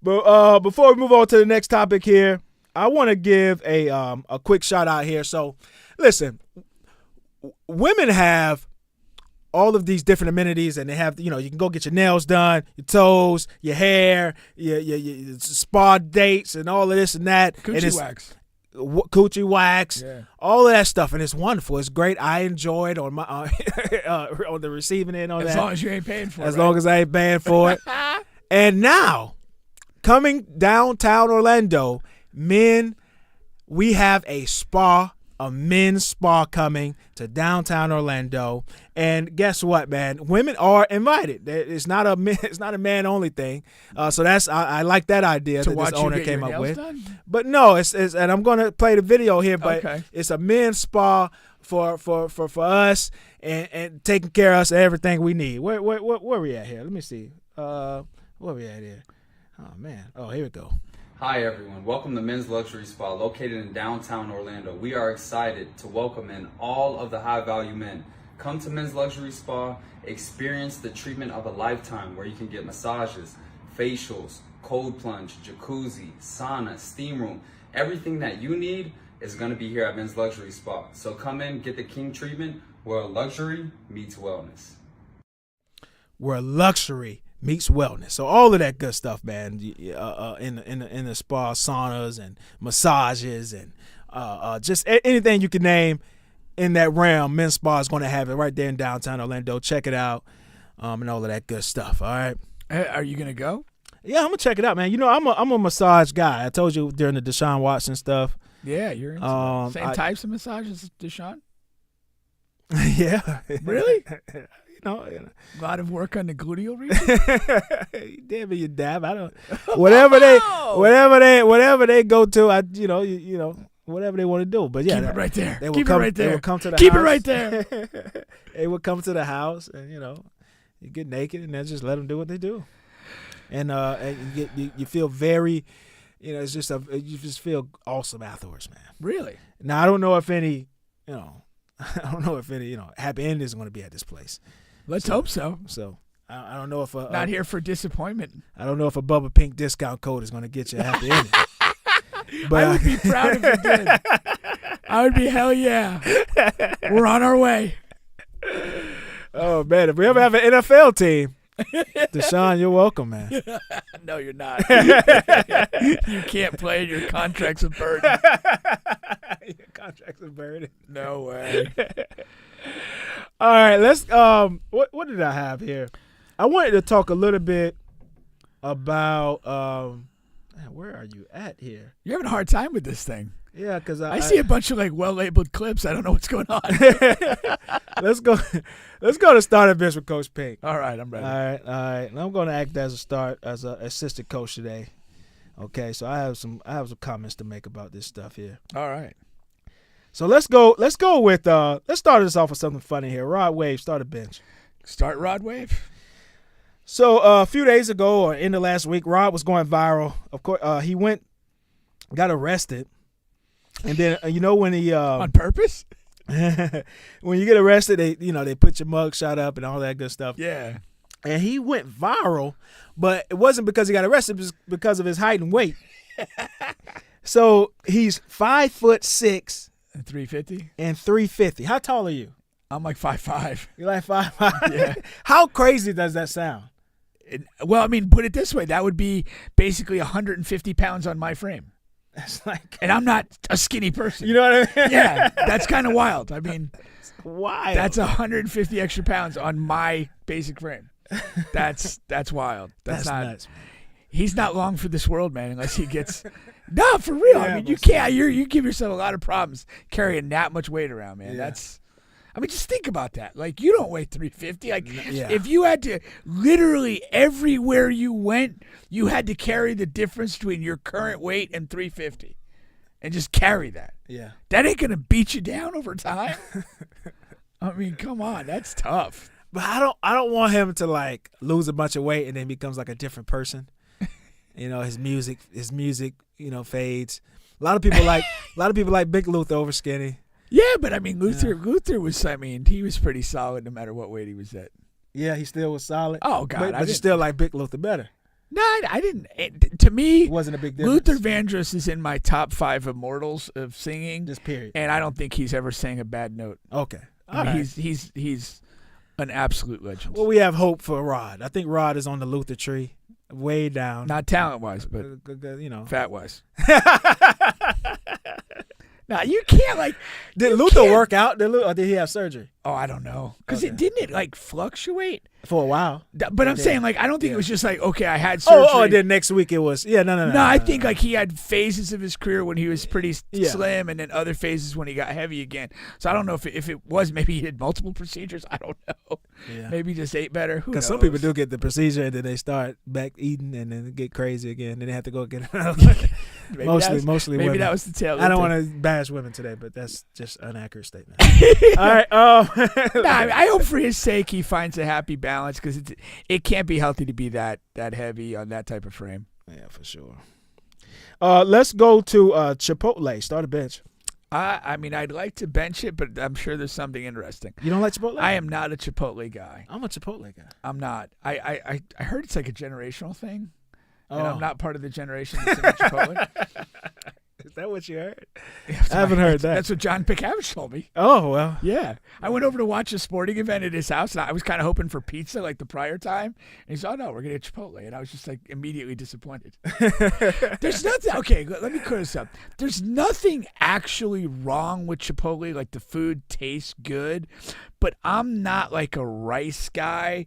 But before we move on to the next topic here, I want to give a quick shout out here. So, listen, women have all of these different amenities, and they have, you can go get your nails done, your toes, your hair, your spa dates, and all of this and that. Coochie wax, yeah. All of that stuff, and it's wonderful. It's great. I enjoyed on my on the receiving end on that. As long as you ain't paying for it. As long as I ain't paying for it. And now, coming downtown Orlando, we have a men's spa coming to downtown Orlando. And guess what, man? Women are invited. It's not a man only thing. So I like that idea that this owner came up with. Done? But no, it's and I'm gonna play the video here. But It's a men's spa for us and taking care of us and everything we need. Where we at here? Let me see. Where we at here? Oh man. Oh, here we go. Hi everyone, welcome to Men's Luxury Spa located in downtown Orlando. We are excited to welcome in all of the high value men. Come to Men's Luxury Spa, experience the treatment of a lifetime where you can get massages, facials, cold plunge, jacuzzi, sauna, steam room. Everything that you need is going to be here at Men's Luxury Spa. So come in, get the king treatment where luxury meets wellness. Where luxury meets wellness. So all of that good stuff, man, in the spa, saunas and massages and just anything you can name in that realm, Men's Spa is going to have it right there in downtown Orlando. Check it out, and all of that good stuff. All right. Are you gonna go? Yeah, I'm gonna check it out, man. I'm a massage guy. I told you during the Deshaun Watson stuff. Yeah, you're into same types of massages as Deshaun. Yeah. Really? A lot of work on the gluteal region. You dab or you dab. I don't. Whatever they go to. Whatever they want to do. But yeah, keep it right there. They will keep come, it right there. They will come to the keep house. it right there. They will come to the house, and you get naked, and then just let them do what they do. And you feel very, it's just you just feel awesome afterwards, man. Really? Now I don't know if any, happy ending is going to be at this place. Let's hope so. So I don't know if not here for disappointment. I don't know if a Bubba Pink discount code is going to get you a happy ending. But I would be proud if it did. I would be hell yeah. We're on our way. Oh man, if we ever have an NFL team, Deshaun, you're welcome, man. No, you're not. You can't play. Your contract's a burden. Your contract's a burden. No way. All right, let's. What did I have here? I wanted to talk a little bit about. Man, where are you at here? You're having a hard time with this thing. Yeah, because I see a bunch of well-labeled clips. I don't know what's going on. Let's go to starting bench with Coach Pink. All right, I'm ready. All right. And I'm going to act as an assistant coach today. Okay, so I have some comments to make about this stuff here. All right. So let's go with let's start this off with something funny here. Rod Wave started bench. Start Rod Wave. So a few days ago or in the last week, Rod was going viral. Of course, he got arrested. And then when he on purpose? When you get arrested, they put your mug shot up and all that good stuff. Yeah. And he went viral, but it wasn't because he got arrested, it was because of his height and weight. So he's 5'6" and 350. And 350. How tall are you? I'm like 5'5". You're like 5'5"? Yeah. How crazy does that sound? Well, I mean, put it this way. That would be basically 150 pounds on my frame. That's like, and I'm not a skinny person. You know what I mean? Yeah, that's kind of wild. I mean, wild. That's 150 extra pounds on my basic frame. That's wild. That's not nuts. He's not long for this world, man, unless he gets. No, for real. Yeah, I mean, you can't. You give yourself a lot of problems carrying that much weight around, man. Yeah. I mean, just think about that. Like, you don't weigh 350. Like, Yeah. if you had to literally everywhere you went, you had to carry the difference between your current weight and 350, and just carry that. Yeah. That ain't gonna beat you down over time. I mean, come on, that's tough. But I don't want him to like lose a bunch of weight and then becomes like a different person. You know, his music, fades. A lot of people like Big Luther over skinny. Yeah, but I mean, Luther was. I mean, he was pretty solid no matter what weight he was at. Yeah, he still was solid. Oh God, but you still like Big Luther better. No, I didn't. To me, It wasn't a big difference. Luther Vandross is in my top 5 immortals of singing. Just period. And I don't think he's ever sang a bad note. Okay. I mean, he's an absolute legend. Well, we have hope for Rod. I think Rod is on the Luther tree, way down. Not talent-wise, but fat-wise. Now, you can't, like... Did Luther work out? Or did he have surgery? Oh, I don't know. Because didn't it, like, fluctuate? For a while. But I'm saying, like, I don't think it was just like, okay, I had surgery. Oh, and then next week it was... Yeah, no. No, I think, like, he had phases of his career when he was pretty slim and then other phases when he got heavy again. So I don't know if it was maybe he did multiple procedures. I don't know. Yeah. Maybe he just ate better. Who knows? Because some people do get the procedure and then they start back eating and then get crazy again. Then they have to go get another. mostly maybe women. that was the tail. I don't want to bash women today, but that's just an accurate statement. All right. I hope for his sake he finds a happy balance because it can't be healthy to be that heavy on that type of frame. Yeah, for sure. Let's go to Chipotle. Start a bench. I mean, I'd like to bench it, but I'm sure there's something interesting. You don't like Chipotle? I am not a Chipotle guy. I'm a Chipotle guy. I'm not. I heard it's like a generational thing, and I'm not part of the generation that's into Chipotle. Is that what you heard? I haven't heard that. That's what John Pickavich told me. Oh, well. Yeah. I went over to watch a sporting event at his house, and I was kind of hoping for pizza like the prior time. And he said, oh, no, we're going to get Chipotle. And I was just like immediately disappointed. There's nothing. Okay, let me clear this up. There's nothing actually wrong with Chipotle. Like the food tastes good, but I'm not like a rice guy.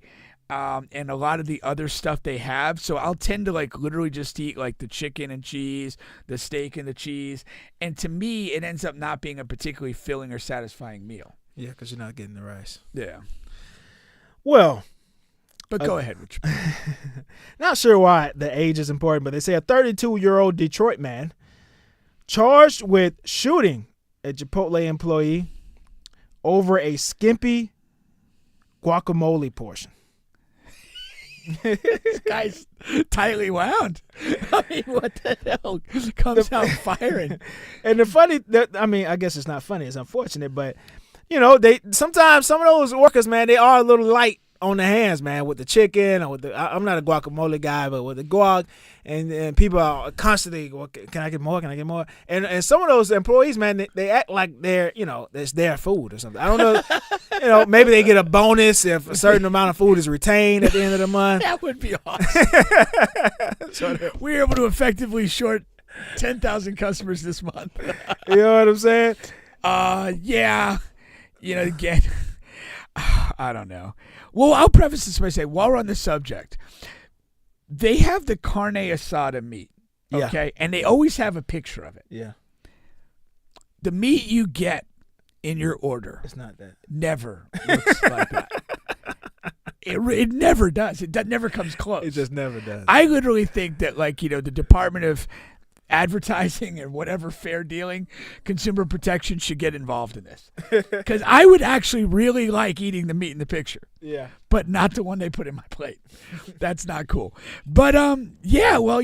And a lot of the other stuff they have. So I'll tend to like literally just eat like the chicken and cheese, the steak and the cheese. And to me, it ends up not being a particularly filling or satisfying meal. Yeah, because you're not getting the rice. Yeah. Well. But go ahead, Richard. Not sure why the age is important, but they say a 32-year-old Detroit man charged with shooting a Chipotle employee over a skimpy guacamole portion. This guy's tightly wound. I mean, what the hell comes out firing? And the funny, I guess it's not funny. It's unfortunate, but sometimes some of those workers, man, they are a little light on the hands, man, with the chicken or with I'm not a guacamole guy, but with the guac, and people are constantly, well, can I get more? Can I get more? And some of those employees, man, they act like they're, it's their food or something. I don't know, maybe they get a bonus if a certain amount of food is retained at the end of the month. That would be awesome. So we're able to effectively short 10,000 customers this month. You know what I'm saying? Yeah. Again, I don't know. Well, I'll preface this by saying, while we're on the subject, they have the carne asada meat, okay? Yeah. And they always have a picture of it. Yeah. The meat you get in your order. It's not that. Never looks like that. It never does. It never comes close. It just never does. I literally think that, the Department of Advertising and whatever fair dealing, consumer protection should get involved in this. Because I would actually really like eating the meat in the picture. Yeah. But not the one they put in my plate. That's not cool. But, yeah, well,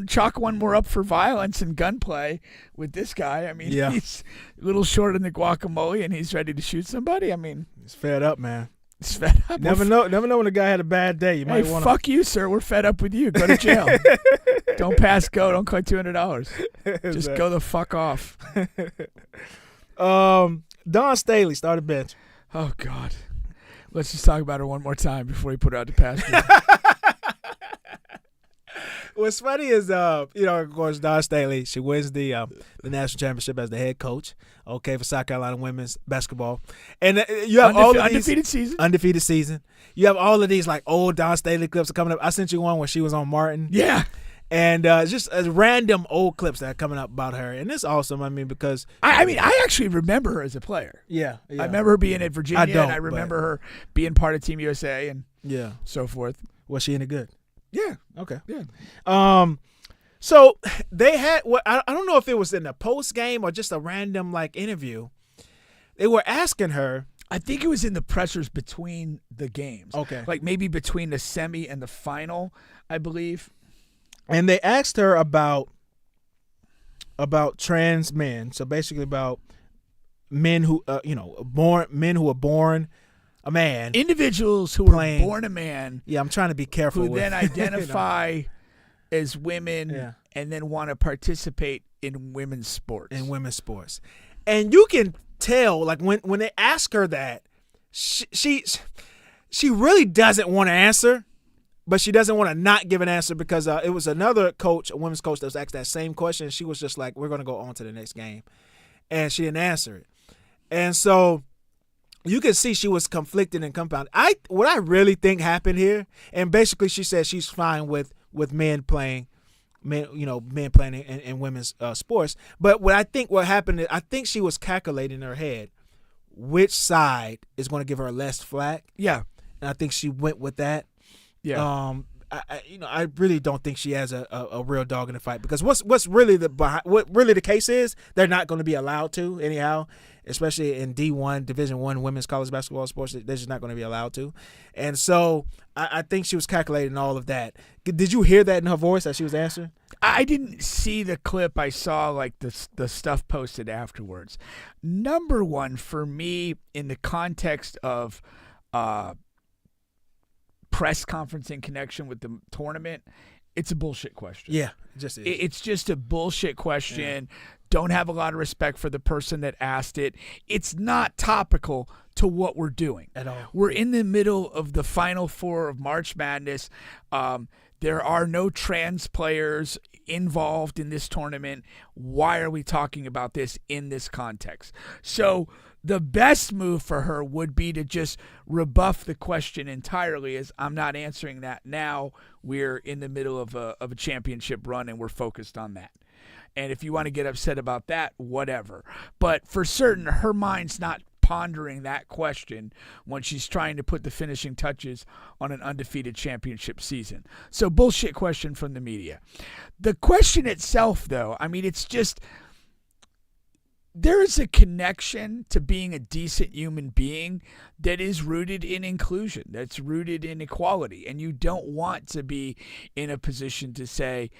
chalk one more up for violence and gunplay with this guy. I mean, he's a little short in the guacamole and he's ready to shoot somebody. I mean. He's fed up, man. He's fed up. Never know when a guy had a bad day. You might want to. Fuck you, sir. We're fed up with you. Go to jail. Don't pass go. Don't collect $200. Just go the fuck off. Don Staley started bench. Oh, God. Let's just talk about her one more time before we put her out to pasture. What's funny is, of course, Don Staley, she wins the national championship as the head coach, for South Carolina women's basketball. And you have all of these. Undefeated season. You have all of these, old Don Staley clips coming up. I sent you one when she was on Martin. Yeah. And just random old clips that are coming up about her, and it's awesome. I mean, because I actually remember her as a player. Yeah. I remember her being at Virginia. I don't, and I remember her being part of Team USA and so forth. Was she any good? Yeah. Okay. Yeah. So they had I don't know if it was in the post game or just a random like interview. They were asking her. I think it was in the pressers between the games. Okay. Like maybe between the semi and the final, I believe. And they asked her about trans men. So basically about men who men who are born a man. Individuals who are born a man. Yeah, I'm trying to be careful. Who then identify as women and then want to participate in women's sports. And you can tell, like when they ask her that, she really doesn't want to answer, but she doesn't want to not give an answer because it was another coach, a women's coach, that was asked that same question. She was just like, "We're going to go on to the next game," and she didn't answer it. And so you can see she was conflicted and compounded. What I really think happened here, and basically she said she's fine with men playing in women's sports. But what happened is I think she was calculating in her head which side is going to give her less flack. Yeah. And I think she went with that. Yeah. I really don't think she has a real dog in the fight because what's really the case is they're not going to be allowed to anyhow, especially in D1 Division I women's college basketball sports. They're just not going to be allowed to, and so I think she was calculating all of that. Did you hear that in her voice as she was answering? I didn't see the clip. I saw like the stuff posted afterwards. Number one for me in the context of press conference in connection with the tournament, it's a bullshit question. Yeah, it just is. It's just a bullshit question. Yeah. Don't have a lot of respect for the person that asked it. It's not topical to what we're doing at all. We're in the middle of the Final Four of March Madness. There are no trans players involved in this tournament. Why are we talking about this in this context? So the best move for her would be to just rebuff the question entirely as I'm not answering that now. We're in the middle of a championship run and we're focused on that. And if you want to get upset about that, whatever. But for certain, her mind's not pondering that question when she's trying to put the finishing touches on an undefeated championship season. So bullshit question from the media. The question itself, though, I mean, it's just there is a connection to being a decent human being that is rooted in inclusion, that's rooted in equality. And you don't want to be in a position to say,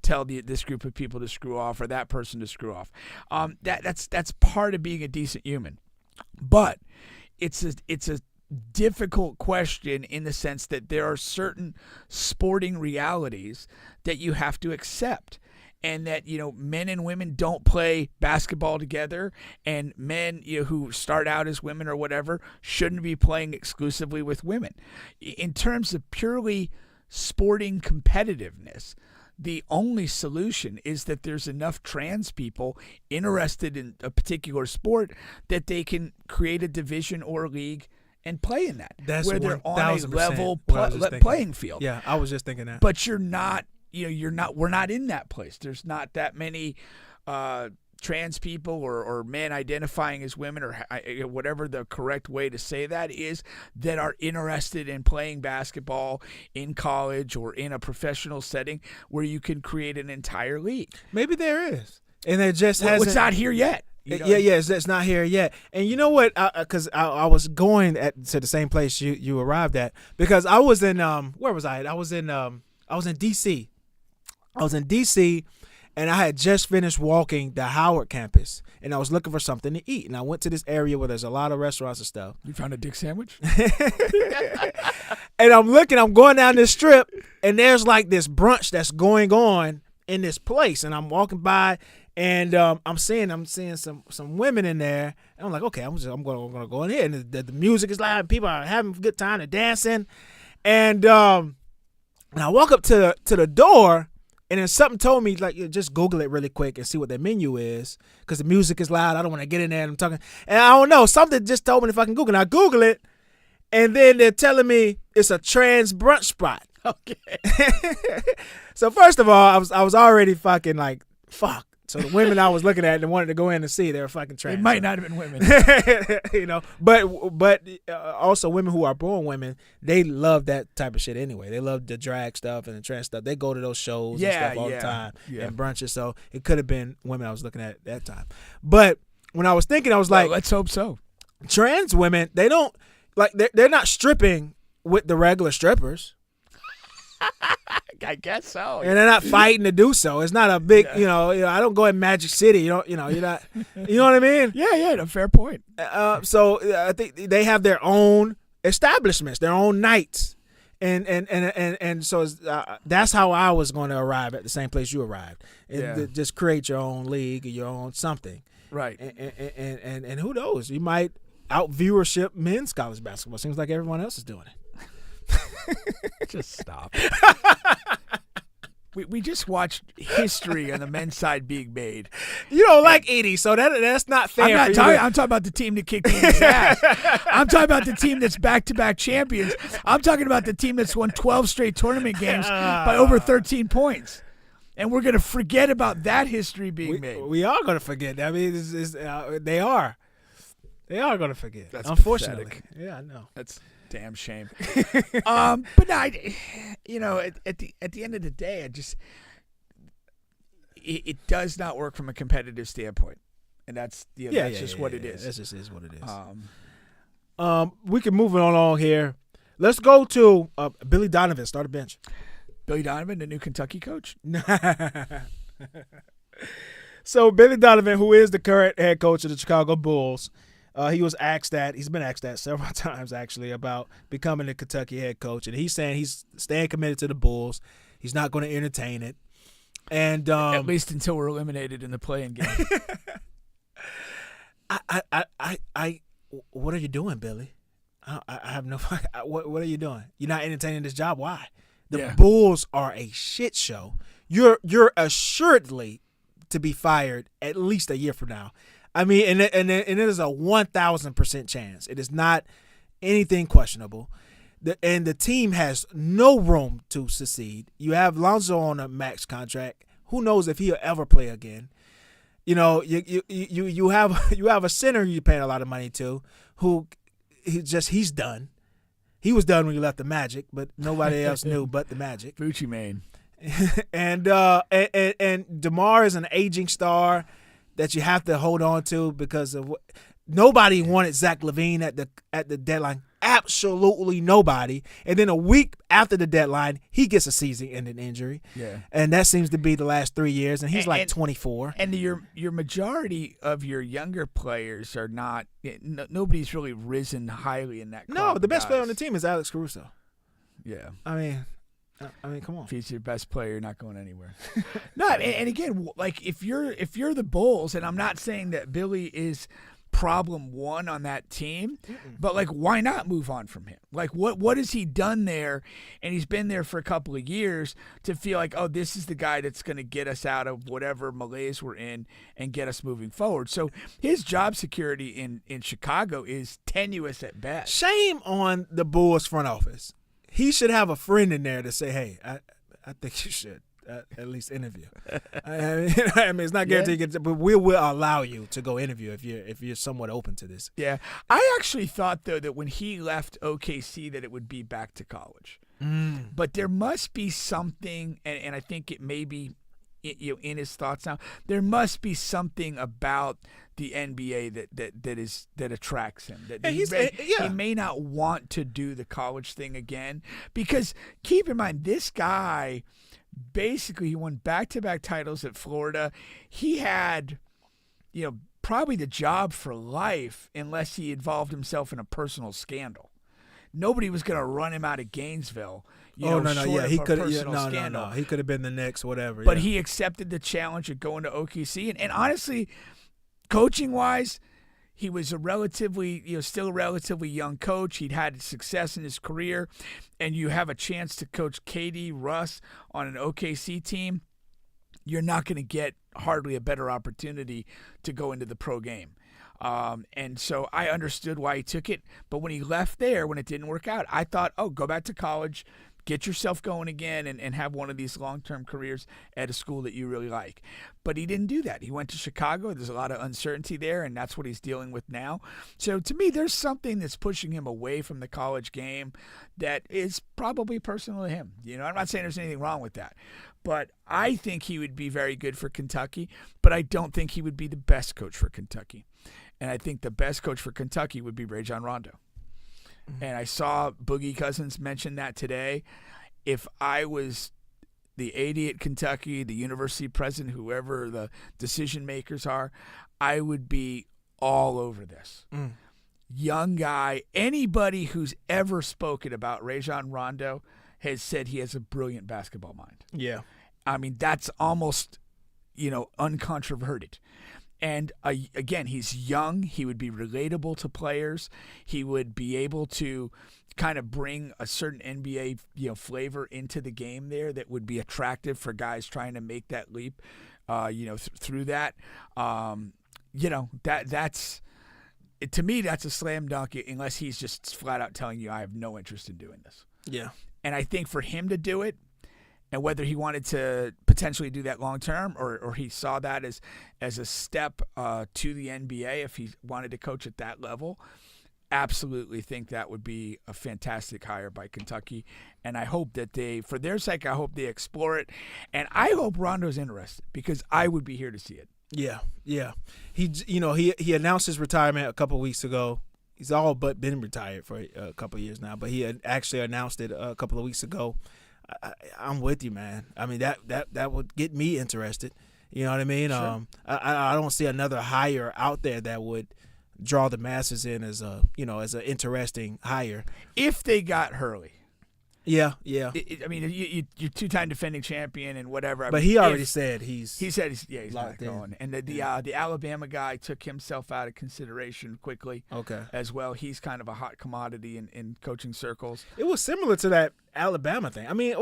tell this group of people to screw off or that person to screw off. That's part of being a decent human. But it's a difficult question in the sense that there are certain sporting realities that you have to accept. And that, men and women don't play basketball together, and men, who start out as women or whatever shouldn't be playing exclusively with women. In terms of purely sporting competitiveness, the only solution is that there's enough trans people interested in a particular sport that they can create a division or a league and play in that. That's where they're on a 1000% level playing field. Yeah, I was just thinking that. But you're not. We're not in that place. There's not that many trans people or men identifying as women or whatever the correct way to say that is that are interested in playing basketball in college or in a professional setting where you can create an entire league. Maybe there is. And it just hasn't. It's not here yet. It's not here yet. And you know what? Because I was going to the same place you arrived at because I was in where was I? I was in D.C. I was in D.C. and I had just finished walking the Howard campus, and I was looking for something to eat. And I went to this area where there's a lot of restaurants and stuff. You found a dick sandwich? And I'm going down this strip, and there's like this brunch that's going on in this place. And I'm walking by, and I'm seeing some women in there. And I'm like, okay, I'm going to go in here. And the music is loud, and people are having a good time, they're dancing. And I walk up to the door. And then something told me, like, just Google it really quick and see what their menu is because the music is loud. I don't want to get in there and I'm talking. And I don't know. Something just told me if I can Google it. I Google it, and then they're telling me it's a trans brunch spot. Okay. So first of all, I was already fucking like, fuck. So the women I was looking at and wanted to go in and see, they were fucking trans. It might not have been women. But also women who are born women, they love that type of shit anyway. They love the drag stuff and the trans stuff. They go to those shows and stuff all the time and brunches. So it could have been women I was looking at that time. But when I was thinking, I was like, let's hope so. Trans women, they don't like they're not stripping with the regular strippers. I guess so. And they're not fighting to do so. It's not a big, I don't go in Magic City. You're not, you know what I mean? Yeah, no, fair point. So I think they have their own establishments, their own nights. And so that's how I was going to arrive at the same place you arrived. And just create your own league or your own something. Right. And who knows? You might out viewership men's college basketball. Seems like everyone else is doing it. Just stop. We just watched history on the men's side being made. You don't like Edie, so that's not fair. I'm talking about the team that kicked Edie's ass. I'm talking about the team that's back-to-back champions. I'm talking about the team that's won 12 straight tournament games by over 13 points. And we're going to forget about that history being made. We are going to forget. I mean, they are. They are going to forget. That's unfortunately. Pathetic. Yeah, I know. That's damn shame. But no, at the end of the day, it does not work from a competitive standpoint, and that's just what it is. That just is what it is. We can move on along here. Let's go to Billy Donovan. Start a bench. Billy Donovan, the new Kentucky coach. So Billy Donovan, who is the current head coach of the Chicago Bulls. He's been asked that several times actually about becoming the Kentucky head coach, and he's saying he's staying committed to the Bulls. He's not going to entertain it, and at least until we're eliminated in the play-in game. What are you doing, Billy? I have no. What are you doing? You're not entertaining this job. Why? The Bulls are a shit show. You're assuredly to be fired at least a year from now. I mean, and it is a 1,000% chance. It is not anything questionable. And the team has no room to succeed. You have Lonzo on a max contract. Who knows if he'll ever play again? You know, you have a center you're paying a lot of money to, who he's done. He was done when you left the Magic, but nobody else knew but the Magic. Gucci Mane. And DeMar is an aging star that you have to hold on to because of nobody wanted Zach LaVine at the deadline. Absolutely nobody. And then a week after the deadline, he gets a season-ending injury. Yeah. And that seems to be the last 3 years, and he's 24. And your majority of your younger players are not nobody's really risen highly in that. No, the best player on the team is Alex Caruso. Yeah. I mean, come on. If he's your best player, you're not going anywhere. No, and again, like if you're the Bulls, and I'm not saying that Billy is problem one on that team, but like why not move on from him? Like what has he done there? And he's been there for a couple of years to feel like, oh, this is the guy that's going to get us out of whatever malaise we're in and get us moving forward. So his job security in Chicago is tenuous at best. Shame on the Bulls front office. He should have a friend in there to say, hey, I think you should at least interview. I mean, it's not guaranteed, but we will allow you to go interview if you're somewhat open to this. Yeah. I actually thought, though, that when he left OKC that it would be back to college. But there must be something, and I think it may be in his thoughts now, there must be something about the NBA that attracts him. That he may not want to do the college thing again, because keep in mind, this guy basically he won back-to-back titles at Florida. He had, probably the job for life unless he involved himself in a personal scandal. Nobody was going to run him out of Gainesville. He could. No. He could have been the next whatever. But he accepted the challenge of going to OKC, and honestly, coaching wise, he was still a relatively young coach. He'd had success in his career, and you have a chance to coach KD, Russ on an OKC team. You're not going to get hardly a better opportunity to go into the pro game. And so I understood why he took it. But when he left there, when it didn't work out, I thought, go back to college, get yourself going again and have one of these long-term careers at a school that you really like. But he didn't do that. He went to Chicago. There's a lot of uncertainty there, and that's what he's dealing with now. So to me, there's something that's pushing him away from the college game that is probably personal to him. I'm not saying there's anything wrong with that. But I think he would be very good for Kentucky, but I don't think he would be the best coach for Kentucky. And I think the best coach for Kentucky would be Rajon Rondo. And I saw Boogie Cousins mention that today. If I was the AD at Kentucky, the university president, whoever the decision makers are, I would be all over this. Young guy, anybody who's ever spoken about Rajon Rondo has said he has a brilliant basketball mind. Yeah. I mean, that's almost, uncontroverted. And again, he's young. He would be relatable to players. He would be able to kind of bring a certain NBA, flavor into the game there that would be attractive for guys trying to make that leap, through that. That's to me, that's a slam dunk unless he's just flat out telling you, I have no interest in doing this. Yeah. And I think for him to do it, and whether he wanted to potentially do that long term or he saw that as a step to the NBA if he wanted to coach at that level, absolutely think that would be a fantastic hire by Kentucky. And I hope that for their sake, I hope they explore it. And I hope Rondo's interested because I would be here to see it. Yeah, yeah. He announced his retirement a couple of weeks ago. He's all but been retired for a couple of years now, but he had actually announced it a couple of weeks ago. I'm with you, man. I mean, that would get me interested. You know what I mean? Sure. I don't see another hire out there that would draw the masses in as an interesting hire. If they got Hurley. Yeah. You're two-time defending champion and whatever. But he already said he's not going. And the Alabama guy took himself out of consideration quickly. Okay. As well, he's kind of a hot commodity in coaching circles. It was similar to that Alabama thing. I mean,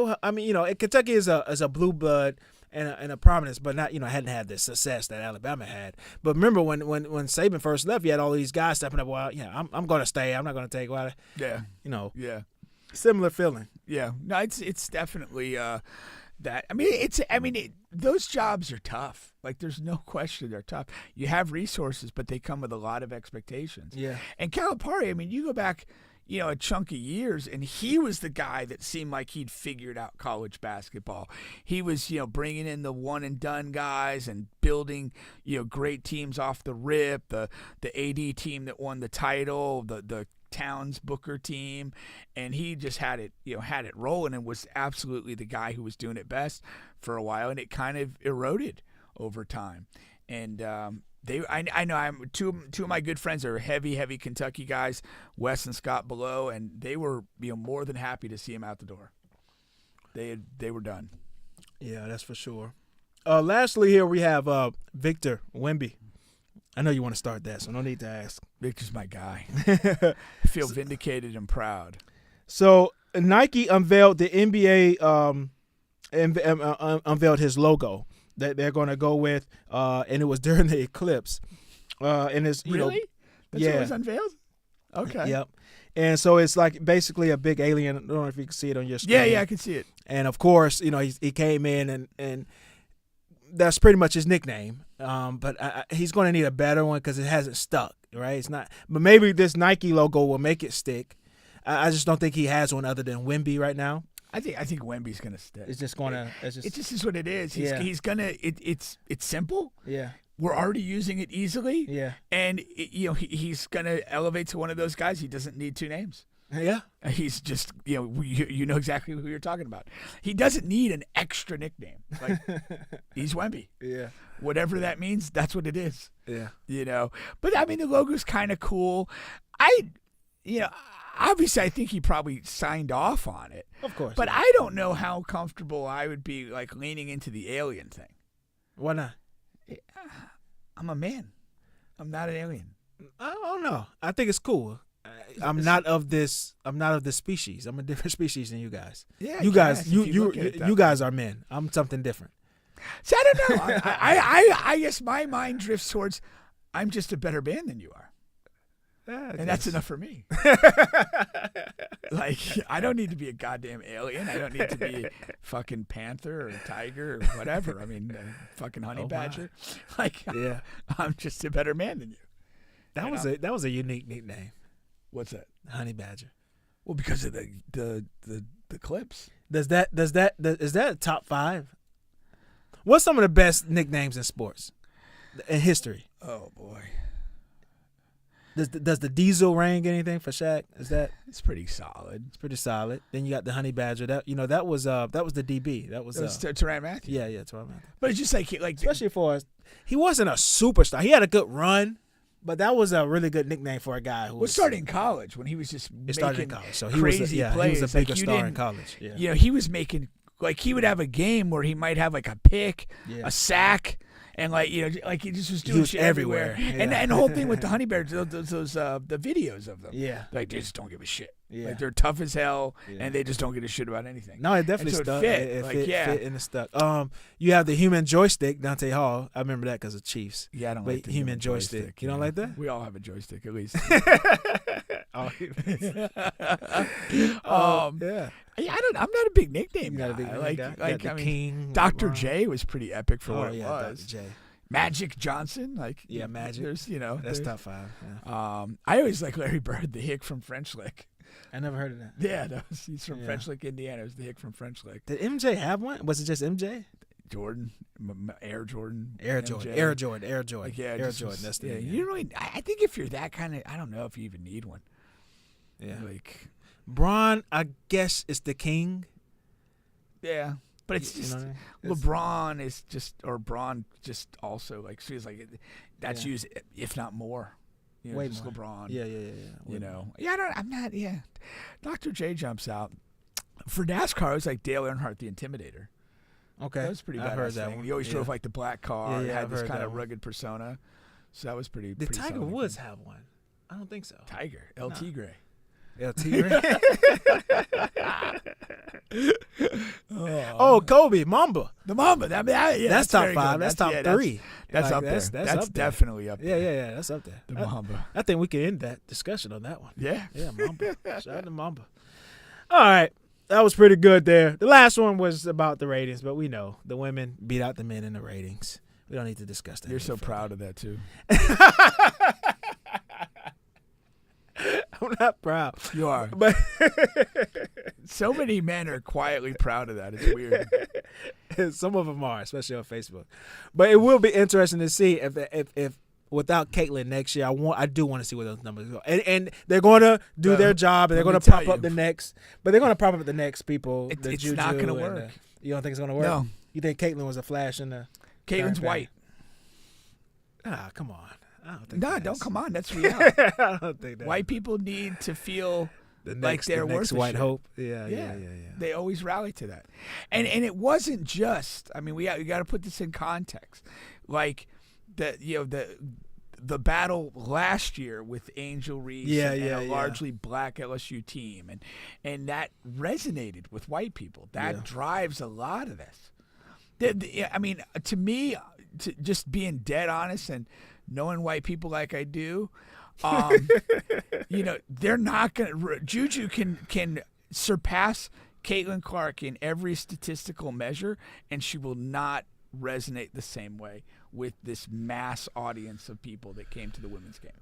Kentucky is a blue blood and a prominence, but not hadn't had the success that Alabama had. But remember when Saban first left, you had all these guys stepping up. Well, I'm going to stay. I'm not going to take. Well, yeah. Yeah. Similar feeling. Yeah, no, it's definitely that. I mean, those jobs are tough. Like, there's no question they're tough. You have resources, but they come with a lot of expectations. Yeah. And Calipari, I mean, you go back, a chunk of years, and he was the guy that seemed like he'd figured out college basketball. He was, bringing in the one and done guys and building, great teams off the rip. The AD team that won the title, the Towns Booker team, and he just had it rolling and was absolutely the guy who was doing it best for a while, and it kind of eroded over time. And I know two of my good friends are heavy Kentucky guys, Wes and Scott Below, and they were more than happy to see him out the door. They were done. Yeah, that's for sure. Lastly, here we have Victor Wemby. I know you want to start that, so no need to ask. Victor's my guy. I feel vindicated and proud. So Nike unveiled the NBA unveiled his logo that they're going to go with, and it was during the eclipse. And it's really? That's what was unveiled? Okay. Yep. And so it's like basically a big alien. I don't know if you can see it on your screen. Yeah, I can see it. And of course, he came in and that's pretty much his nickname. But he's going to need a better one because it hasn't stuck, right? It's not. But maybe this Nike logo will make it stick. I just don't think he has one other than Wemby right now. I think Wemby's going to stick. It's just going to. It just is what it is. He's going to. It's simple. Yeah. We're already using it easily. Yeah. And he's going to elevate to one of those guys. He doesn't need two names. Yeah. He's just, you know exactly who you're talking about. He doesn't need an extra nickname. Like, he's Wemby. Yeah. Whatever that means, that's what it is. Yeah. But I mean, the logo's kind of cool. Obviously I think he probably signed off on it. Of course. But I don't know how comfortable I would be like leaning into the alien thing. Why not? I'm a man. I'm not an alien. I don't know. I think it's cool. I'm not of this species. I'm a different species than you guys. Yeah, you guys, you guys are men. I'm something different. See, I don't know. I guess my mind drifts towards I'm just a better man than you are. And that's enough for me. Like, I don't need to be a goddamn alien. I don't need to be fucking panther or tiger or whatever. I mean, fucking honey badger. Like, Yeah. I'm just a better man than you. That was a unique nickname. What's that? Honey badger. Well, because of the clips. Is that a top 5? What's some of the best nicknames in sports in history? Oh boy. Does the Diesel ring anything for Shaq? It's pretty solid. It's pretty solid. Then you got the Honey Badger. That was the DB. That was Tyrann Mathieu. Yeah, Tyrann Mathieu. But it's just like especially for us, he wasn't a superstar. He had a good run, but that was a really good nickname for a guy who started in college when he was just started in making college. So crazy plays. He was a bigger star in college. Yeah. You know, he was making he would have a game where he might have like a pick, a sack. And he just was doing shit everywhere. Yeah. And the whole thing with the honey bears, those the videos of them. Yeah. Like they just don't give a shit. Yeah. Like they're tough as hell and they just don't give a shit about anything. No, it definitely stuck. It fit and it stuck. You have the human joystick, Dante Hall. I remember that because of Chiefs. Yeah, I don't like the human joystick. You don't like that? We all have a joystick at least. Yeah. I'm not a big nickname guy. Not a big name guy? I mean, King, Dr. LeBron. J was pretty epic for what it was. Dr. J. Magic Johnson, Magic. There's that's top 5. Yeah. I always like Larry Bird, the hick from French Lick. I never heard of that. Yeah, he's from French Lick, Indiana. It was the hick from French Lick. Did MJ have one? Was it just MJ? Jordan, Air Jordan, Air Jordan. Air Jordan. That's the yeah. You really, I think if you're that kind of, I don't know if you even need one. Yeah, like Bron, I guess is the king. Yeah, but it's just LeBron is just or Bron just also like feels like that's used if not more. You know, way just more. LeBron. Yeah. You know, I'm not. Yeah, Dr. J jumps out for NASCAR. It was like Dale Earnhardt, the Intimidator. Okay, that was pretty badass. I heard that one. He always drove like the black car. Yeah, had this kind of rugged persona. So that was pretty. Did pretty Tiger solid. Woods have one? I don't think so. Tiger, El Tigre. El Tigre. Oh, Kobe, Mamba. The Mamba. That's top 5. That's top 3. That's up there. That's definitely up there. Yeah. That's up there. The Mamba. I think we can end that discussion on that one. Yeah. Yeah, Mamba. Shout out to Mamba. All right. That was pretty good there. The last one was about the ratings, but we know the women beat out the men in the ratings. We don't need to discuss that. You're so proud of that, too. I'm not proud. You are. But so many men are quietly proud of that. It's weird. Some of them are, especially on Facebook. But it will be interesting to see if without Caitlyn next year, I do want to see where those numbers go. And they're going to do their job, and they're going to prop up the next. But they're going to prop up the next people. It's not going to work. You don't think it's going to work? No. You think Caitlyn was a flash in the? Caitlyn's white. Ah, come on. I don't think. No, don't come on. That's reality. I don't think that. White people need to feel like the they're next worth white shit. hope. Yeah. They always rally to that, and it wasn't just. I mean, we got to put this in context. Like the battle last year with Angel Reese and a largely black LSU team, and that resonated with white people. That drives a lot of this. I mean, to me, just being dead honest and knowing white people like I do, they're not gonna. Juju can surpass Caitlin Clark in every statistical measure, and she will not resonate the same way with this mass audience of people that came to the women's game.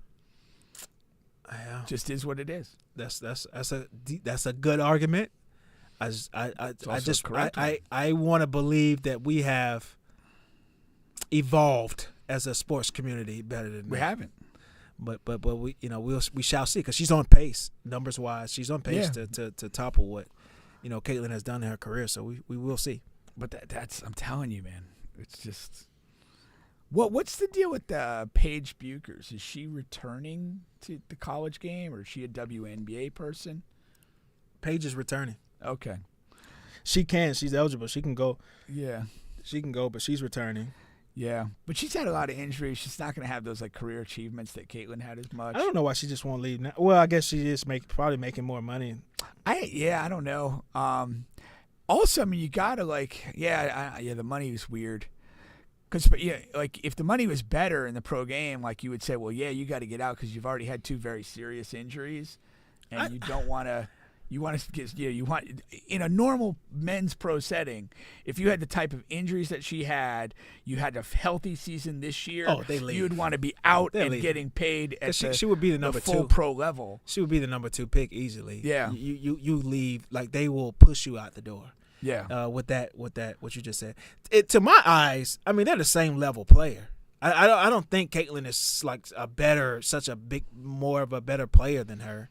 Just is what it is. That's a good argument. I want to believe that we have evolved as a sports community better than we haven't. But we we shall see, because she's on pace numbers wise. She's on pace to topple what Caitlyn has done in her career. So we will see. But that's I'm telling you, man. It's just what's the deal with Paige Buchers? Is she returning to the college game, or is she a WNBA person? Paige is returning. Okay. She's eligible. She can go. Yeah. She can go, but she's returning. Yeah. But she's had a lot of injuries. She's not going to have those career achievements that Caitlyn had as much. I don't know why she just won't leave now. Well, I guess she is probably making more money. I don't know. Also, I mean, you got to the money is weird. Because like if the money was better in the pro game, like you would say, well, yeah, you got to get out because you've already had 2 very serious injuries, and you don't want to. You want to get, you want in a normal men's pro setting. If you had the type of injuries that she had, you had a healthy season this year. Oh, they leave. You would want to be out They and leave. getting paid at she would be the number full 2 pro level. She would be the number 2 pick easily. Yeah. You leave, like they will push you out the door. Yeah. With that what you just said. To my eyes, I mean they're the same level player. I don't think Caitlin is like more of a better player than her.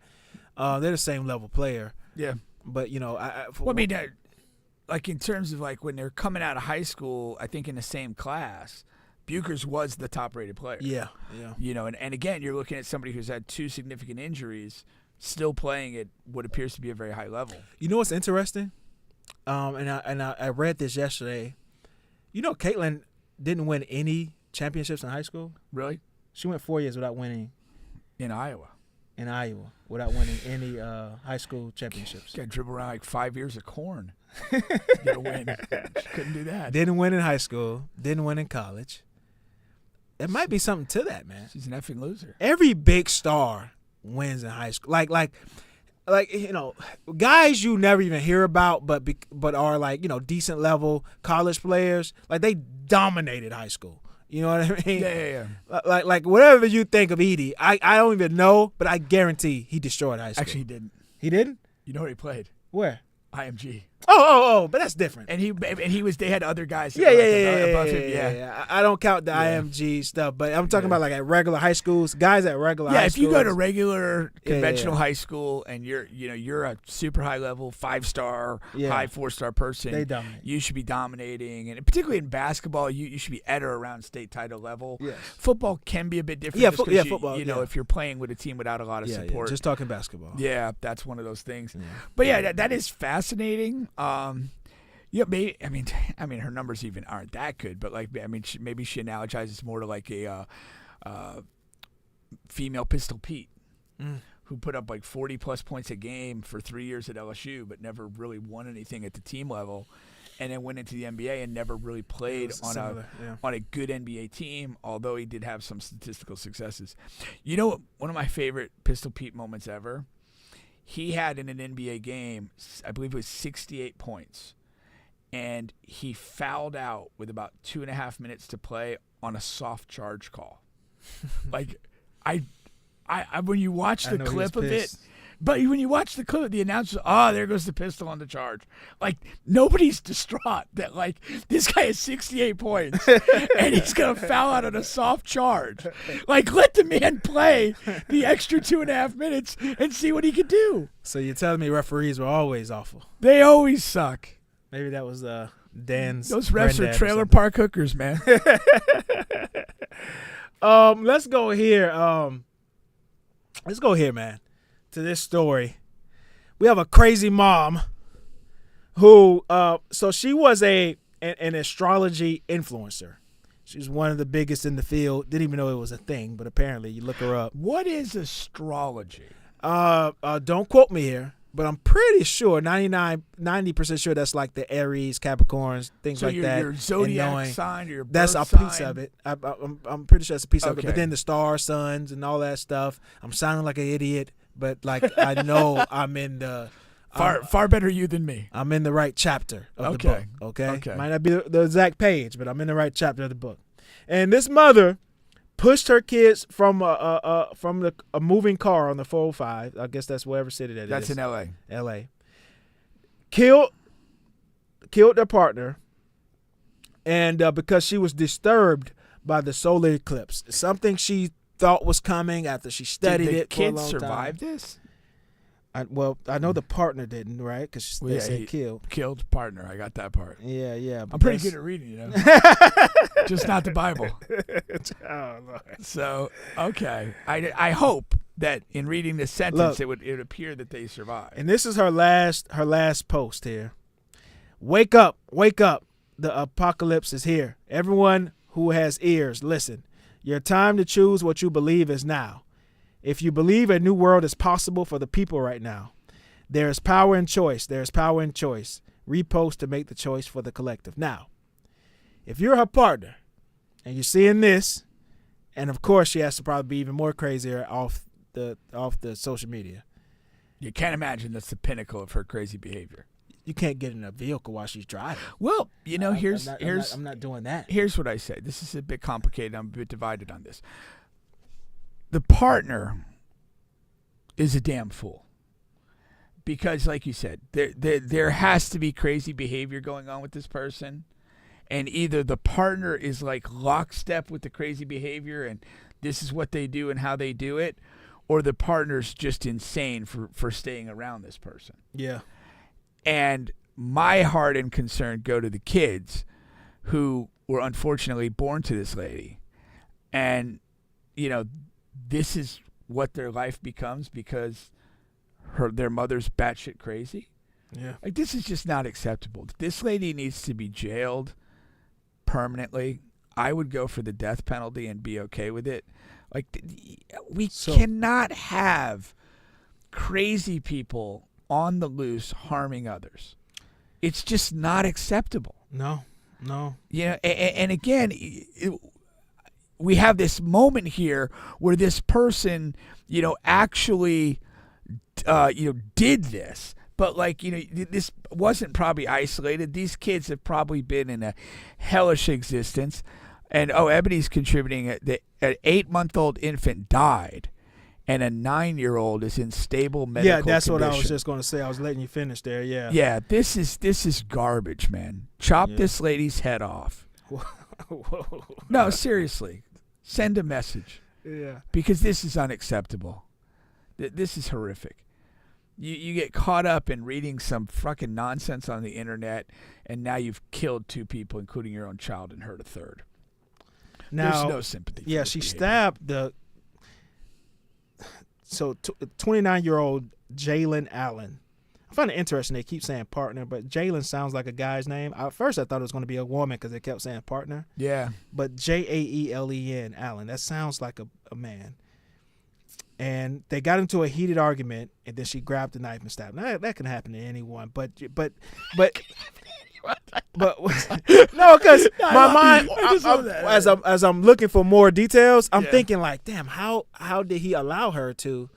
They're the same level player. Yeah. But like in terms of like when they're coming out of high school, I think in the same class, Buchers was the top rated player. Yeah. And again, you're looking at somebody who's had 2 significant injuries, still playing at what appears to be a very high level. You know what's interesting? I read this yesterday. You know, Caitlin didn't win any championships in high school. Really? She went 4 years without winning In Iowa, without winning any high school championships. Got to dribble around like 5 years of corn. Get a win. She couldn't do that. Didn't win in high school. Didn't win in college. It might be something to that, man. She's an effing loser. Every big star wins in high school. Like guys you never even hear about, but are like decent level college players. Like they dominated high school. You know what I mean? Yeah. Like whatever you think of Edie, I don't even know, but I guarantee he destroyed high school. Actually, he didn't. He didn't? You know where he played? Where? IMG. Oh, but that's different. And he was. They had other guys. Yeah. Above him. Yeah. I don't count the IMG stuff, but I'm talking about like at regular high schools, guys at regular high schools. Yeah, if you go to regular conventional high school and you're a super high level 5-star, high 4-star person, they dominate. You should be dominating, and particularly in basketball, you should be at or around state title level. Yes. Football can be a bit different. Football. If you're playing with a team without a lot of support. Just talking basketball. Yeah, that's one of those things. Yeah. But that is fascinating. Maybe I mean her numbers even aren't that good, but maybe she analogizes more to like a female Pistol Pete, who put up like 40+ points a game for 3 years at LSU, but never really won anything at the team level, and then went into the NBA and never really played on a good NBA team. Although he did have some statistical successes. You know, one of my favorite Pistol Pete moments ever. He had in an NBA game, I believe it was 68 points, and he fouled out with about 2.5 minutes to play on a soft charge call. Like, I when you watch the clip of it, but when you watch the clip, the announcer, there goes the pistol on the charge. Like, nobody's distraught that, like, this guy has 68 points and he's going to foul out on a soft charge. Like, let the man play the extra 2.5 minutes and see what he can do. So you're telling me referees were always awful? They always suck. Maybe that was Dan's. Those refs are trailer park hookers, man. Let's go here. Man. To this story. We have a crazy mom who so she was an astrology influencer. She's one of the biggest in the field. Didn't even know it was a thing, but apparently you look her up. What is astrology? Don't quote me here, but I'm pretty sure 90% sure that's like the Aries, Capricorns, things like that. Your zodiac sign, or your birth that's a sign. piece of it. I'm pretty sure that's a piece of it. But then the stars, suns, and all that stuff. I'm sounding like an idiot, but like I know I'm in the far better you than me. I'm in the right chapter of the book. Okay. Might not be the exact page, but I'm in the right chapter of the book. And this mother pushed her kids from a moving car on the 405. I guess that's wherever city that is. That's in L.A. L.A. Killed their partner, and because she was disturbed by the solar eclipse, something she thought was coming after she studied it for a long time. Did the kids survive this? I know the partner didn't, right? Because they said killed. Killed partner. I got that part. Yeah. I'm pretty good at reading, just not the Bible. Oh, Lord. So, okay. I hope that in reading this sentence, it would appear that they survived. And this is her last post here. Wake up. The apocalypse is here. Everyone who has ears, listen. Your time to choose what you believe is now. If you believe a new world is possible for the people right now, there is power in choice. Repost to make the choice for the collective. Now, if you're her partner And you're seeing this, and of course she has to probably be even more crazier off the social media. You can't imagine that's the pinnacle of her crazy behavior. You can't get in a vehicle while she's driving. Well, you know, I'm not doing that. Here's what I say. This is a bit complicated. I'm a bit divided on this. The partner is a damn fool. Because, like you said, there has to be crazy behavior going on with this person. And either the partner is like lockstep with the crazy behavior and this is what they do and how they do it, or the partner's just insane for staying around this person. Yeah. And my heart and concern go to the kids who were unfortunately born to this lady. And, you know, this is what their life becomes because their mother's batshit crazy. Yeah. Like, this is just not acceptable. This lady needs to be jailed permanently. I would go for the death penalty and be okay with it. Like, we cannot have crazy people on the loose harming others. It's just not acceptable. No. You know, and again, we have this moment here where this person, you know, actually, did this. But, like, you know, this wasn't probably isolated. These kids have probably been in a hellish existence. And, Ebony's contributing. An 8-month-old infant died, and a 9-year-old is in stable medical condition. Yeah, that's what I was just going to say. I was letting you finish there, yeah. Yeah, this is garbage, man. Chop this lady's head off. No, seriously. Send a message. Yeah. Because this is unacceptable. This is horrific. You get caught up in reading some fucking nonsense on the internet, and now you've killed 2 people, including your own child, and hurt a third. Now, there's no sympathy. Yeah, she stabbed the 29-year-old Jalen Allen. I find it interesting they keep saying partner, but Jalen sounds like a guy's name. At first, I thought it was going to be a woman because they kept saying partner. Yeah. But Jaelen Allen, that sounds like a man. And they got into a heated argument, and then she grabbed the knife and stabbed. Now, that can happen to anyone, but no, because my mind, as I'm looking for more details, I'm thinking like, damn, how did he allow her to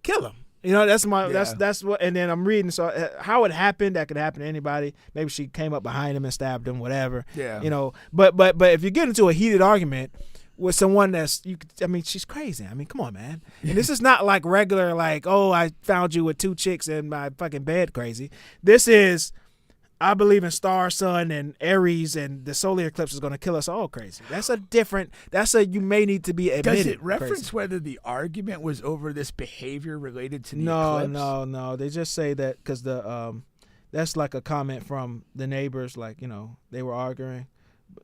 kill him? You know, that's what. And then I'm reading, so how it happened, that could happen to anybody. Maybe she came up behind him and stabbed him, whatever. Yeah. You know, but if you get into a heated argument with someone she's crazy. I mean, come on, man. And this is not like regular, like, oh, I found you with 2 chicks in my fucking bed crazy. This is, I believe in star, sun, and Aries, and the solar eclipse is going to kill us all crazy. You may need to be admitted. Does it reference crazy. whether the argument was over this behavior related to the eclipse? No. They just say that because that's like a comment from the neighbors, like, you know, they were arguing.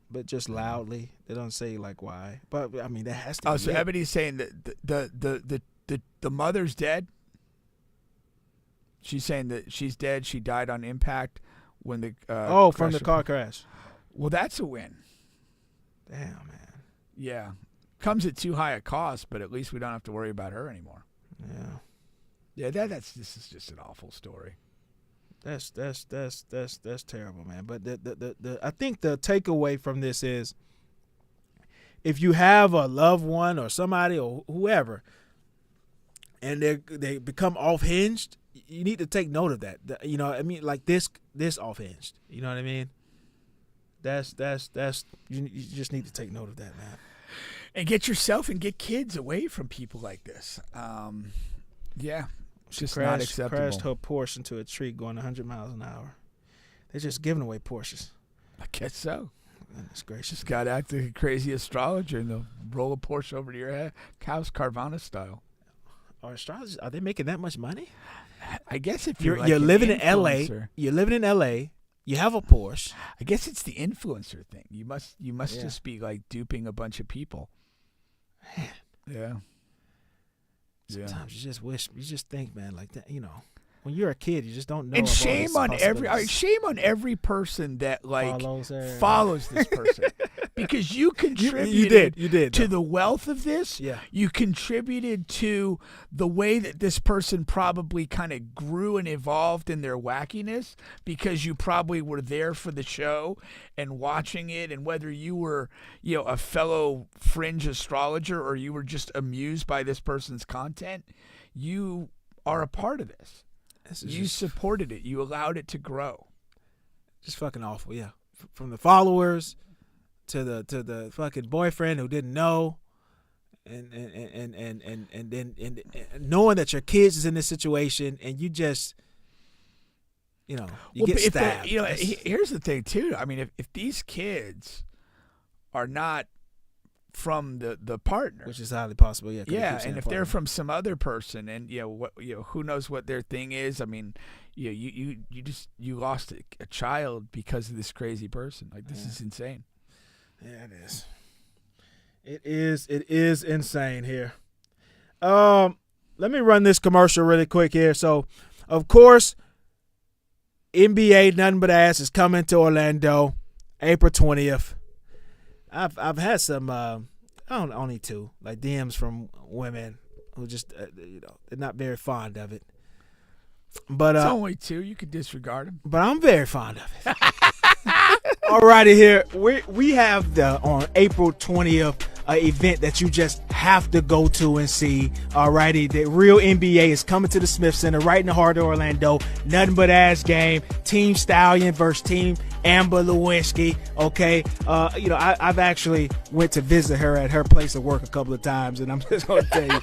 But just loudly. They don't say like why. But I mean, that has to. Oh, be so Ebony's saying that the mother's dead. She's saying that she's dead. She died on impact when the from the car crash. Well, that's a win. Damn, man. Yeah, comes at too high a cost, but at least we don't have to worry about her anymore. Yeah. Yeah, this is just an awful story. That's terrible, man. But I think the takeaway from this is, if you have a loved one or somebody or whoever, and they become off hinged, you need to take note of that. You know, I mean, like this off hinged. You know what I mean? That's you just need to take note of that, man. And get yourself and get kids away from people like this. Yeah. It's just not acceptable. Crashed her Porsche into a tree going 100 miles an hour. They're just giving away Porsches. I guess so. Goodness gracious. Just got to act like a crazy astrologer and they'll roll a Porsche over to your head, House Carvana style. Are astrologers, are they making that much money? I guess if you're like living in LA, you have a Porsche. I guess it's the influencer thing. You must just be like duping a bunch of people. Man. Yeah. Sometimes you just think, man, like that, you know. when you're a kid, you just don't know. And shame on every person that follows this person. Because you contributed you did to the wealth of this. Yeah. You contributed to the way that this person probably kind of grew and evolved in their wackiness, because you probably were there for the show and watching it, and whether you were, a fellow fringe astrologer or you were just amused by this person's content, you are a part of this. You supported it. You allowed it to grow. Just fucking awful, yeah. From the followers to the fucking boyfriend who didn't know, and then knowing that your kids is in this situation, and you just, get stabbed. Here's the thing too. I mean, if these kids are not from the partner, which is highly possible, yeah. And if they're from some other person, and who knows what their thing is. I mean, you lost a child because of this crazy person. Like, this is insane. Yeah, it is. It is insane here. Let me run this commercial really quick here. So, of course, NBA Nothing But Ass is coming to Orlando, April 20th. I've had some only two DMs from women who just they're not very fond of it. But it's only two. You could disregard them. But I'm very fond of it. Alrighty, here we have on April 20th event that you just have to go to and see. Alrighty, the real NBA is coming to the Smith Center right in the heart of Orlando. Nothing but ass game. Team Stallion versus Team Amber Lewinsky. Okay, I've actually went to visit her at her place of work a couple of times, and I'm just gonna tell you.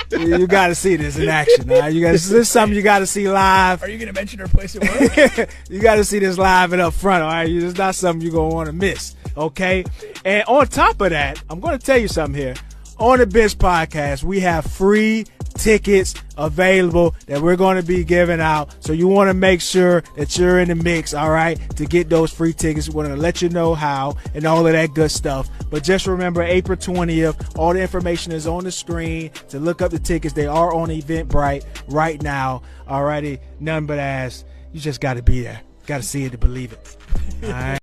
You got to see this in action. Right? This is something you got to see live. Are you going to mention her place of work? You got to see this live and up front. All right, it's not something you're going to want to miss. Okay, and on top of that, I'm going to tell you something here. On the Bench Podcast, we have free tickets available that we're going to be giving out. So you want to make sure that you're in the mix, all right, to get those free tickets. We're going to let you know how and all of that good stuff. But just remember, April 20th, all the information is on the screen to look up the tickets. They are on Eventbrite right now. All righty, Nothing But Ass. You just got to be there. Got to see it to believe it. All right.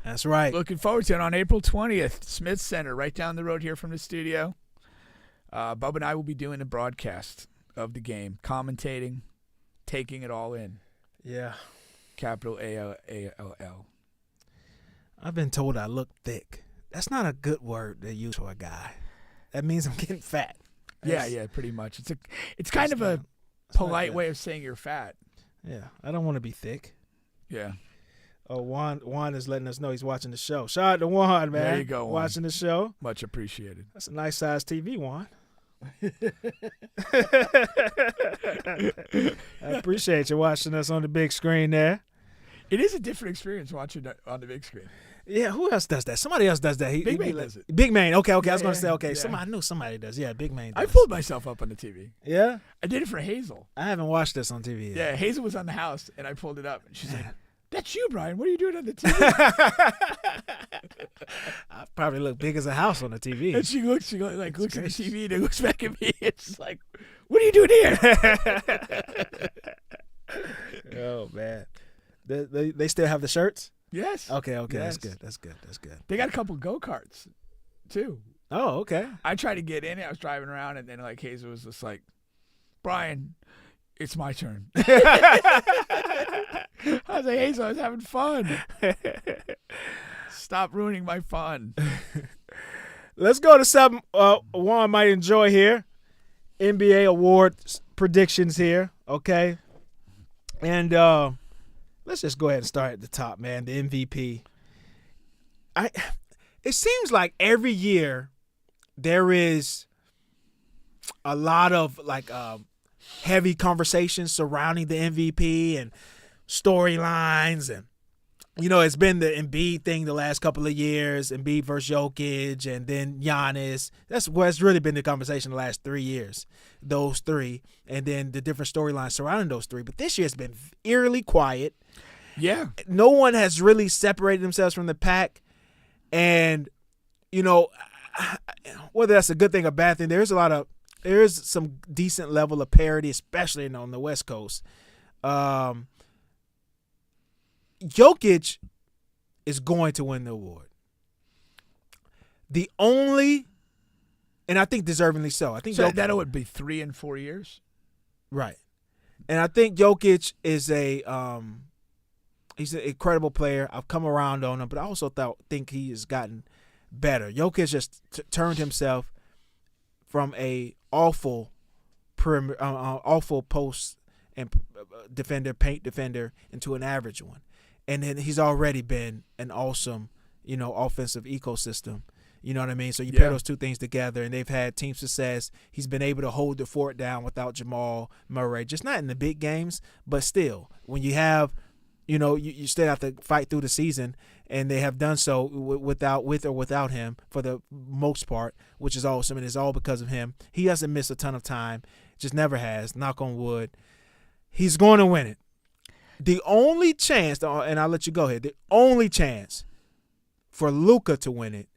That's right. Looking forward to it on April 20th, Smith Center, right down the road here from the studio. Bubba and I will be doing a broadcast of the game, commentating, taking it all in. Yeah. Capital A-L-L. I've been told I look thick. That's not a good word they use for a guy. That means I'm getting fat. Yeah, pretty much. It's kind of a polite way of saying you're fat. Yeah, I don't want to be thick. Yeah. Oh, Juan is letting us know he's watching the show. Shout out to Juan, man. There you go, Juan. Watching the show. Much appreciated. That's a nice size TV, Juan. I appreciate you watching us on the big screen there. It is a different experience watching on the big screen. Yeah, who else does that? Somebody else does that. Big Man does it. Big Man. Okay. I was going to say, okay, I knew somebody does. Yeah, Big Man does. I pulled myself up on the TV. Yeah? I did it for Hazel. I haven't watched this on TV yet. Yeah, Hazel was on the house, and I pulled it up. And she's like, "That's you, Brian. What are you doing on the TV?" I probably look big as a house on the TV. And she looks at the TV and then looks back at me. And she's like, "What are you doing here?" Oh man, they still have the shirts? Yes. Okay. Yes. That's good. They got a couple go-karts too. Oh, okay. I tried to get in it. I was driving around, and then Hazel was just like, "Brian, it's my turn." I was like, "Hazel, I was having fun. Stop ruining my fun." Let's go to something Juan might enjoy here. NBA awards predictions here, okay? And let's just go ahead and start at the top, man. The MVP. It seems like every year there is a lot of heavy conversations surrounding the MVP and storylines, and it's been the Embiid thing the last couple of years, Embiid versus Jokic, and then Giannis. That's what's really been the conversation the last 3 years, those three, and then the different storylines surrounding those three. But this year it's been eerily quiet. Yeah. No one has really separated themselves from the pack, and, whether that's a good thing or bad thing, there's a lot of some decent level of parity, especially on the West Coast. Jokic is going to win the award. And I think deservingly so. I think so that would be 3 and 4 years, right? And I think Jokic is he's an incredible player. I've come around on him, but I also think he has gotten better. Jokic just turned himself from a awful post and paint defender into an average one, and then he's already been an awesome, offensive ecosystem. You know what I mean? So you pair those two things together, and they've had team success. He's been able to hold the fort down without Jamal Murray, just not in the big games, but still, when you have, you still have to fight through the season, and they have done so with or without him for the most part, which is awesome, and it's all because of him. He hasn't missed a ton of time, just never has, knock on wood. He's going to win it. The only chance, and I'll let you go ahead, the only chance for Luka to win it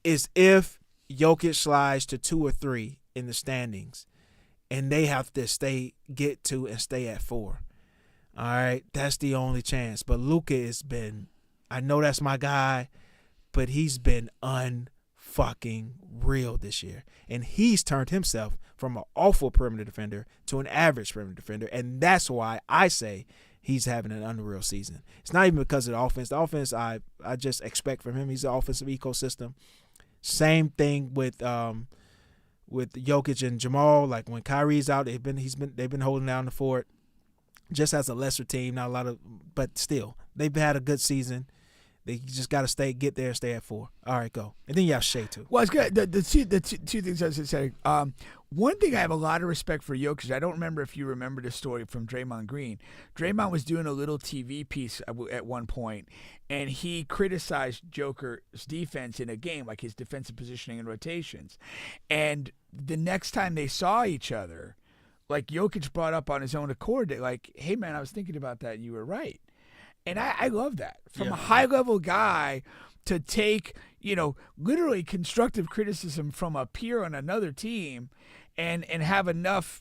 is if Jokic slides to 2 or 3 in the standings, and they have to get to and stay at 4. All right, that's the only chance. But Luka has been, I know that's my guy, but he's been unfucking real this year, and he's turned himself from an awful perimeter defender to an average perimeter defender, and that's why I say he's having an unreal season. It's not even because of the offense. The offense I just expect from him. He's an offensive ecosystem. Same thing with Jokic and Jamal. Like when Kyrie's out, they've been holding down the fort. Just as a lesser team, not a lot of, but still, they've had a good season. They just got to get there, stay at 4. All right, go. And then you have Shea too. Well, it's good. The two things I was going to say. One thing I have a lot of respect for Jokic. I don't remember if you remember the story from Draymond Green. Draymond was doing a little TV piece at one point, and he criticized Joker's defense in a game, like his defensive positioning and rotations. And the next time they saw each other, like Jokic brought up on his own accord that, like, hey, man, I was thinking about that, and you were right. And I love that. From a high-level guy to take, literally constructive criticism from a peer on another team and have enough,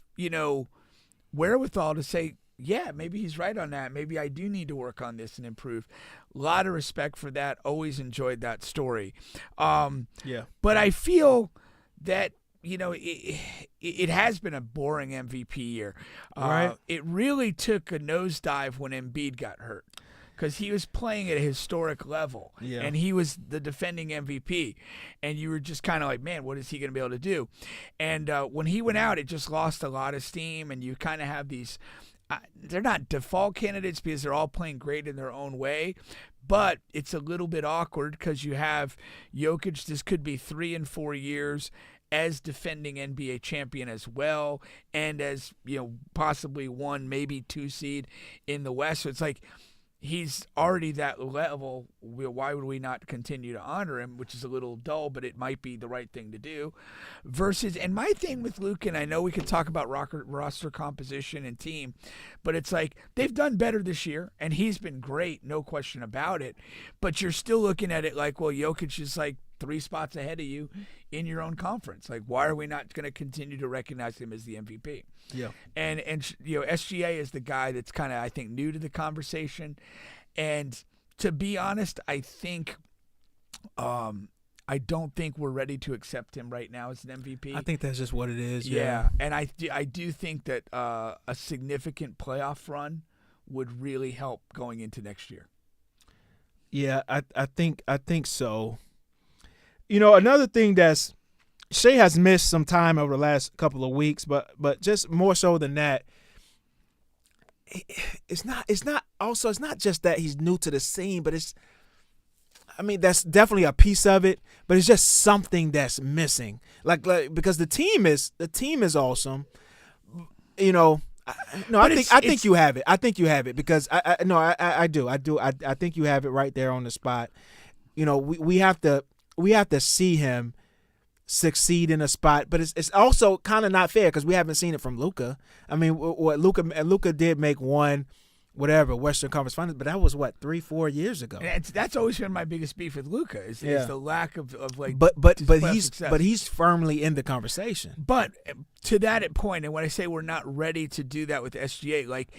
wherewithal to say, yeah, maybe he's right on that. Maybe I do need to work on this and improve. A lot of respect for that. Always enjoyed that story. But I feel that, it has been a boring MVP year. Right. It really took a nosedive when Embiid got hurt, because he was playing at a historic level, and he was the defending MVP, and you were just kind of like, man, what is he going to be able to do? And when he went out, it just lost a lot of steam, and you kind of have these they're not default candidates because they're all playing great in their own way, but it's a little bit awkward because you have Jokic. This could be 3 and 4 years as defending NBA champion as well, and as possibly 1, maybe 2 seed in the West. So it's like he's already that level. Why would we not continue to honor him? Which is a little dull, but it might be the right thing to do. Versus, and my thing with Luka, and I know we could talk about roster composition and team, but it's like they've done better this year, and he's been great, no question about it. But you're still looking at it like, well, Jokic is like 3 spots ahead of you in your own conference. Like, why are we not going to continue to recognize him as the MVP? Yeah. And SGA is the guy that's kind of, I think, new to the conversation. And to be honest, I think I don't think we're ready to accept him right now as an MVP. I think that's just what it is. Yeah. And I do think that a significant playoff run would really help going into next year. Yeah, I think so. Another thing that's Shea has missed some time over the last couple of weeks, but just more so than that, it's not just that he's new to the scene, but that's definitely a piece of it, but it's just something that's missing. Like because the team is awesome. I think you have it. I think you have it because I do. I think you have it right there on the spot. We have to see him succeed in a spot, but it's also kind of not fair because we haven't seen it from Luka. I mean, what Luka did make one whatever Western Conference Finals, but that was what 3-4 years ago. And that's always been my biggest beef with Luka is the lack of like. But he's firmly in the conversation. But to that point, and when I say we're not ready to do that with SGA, like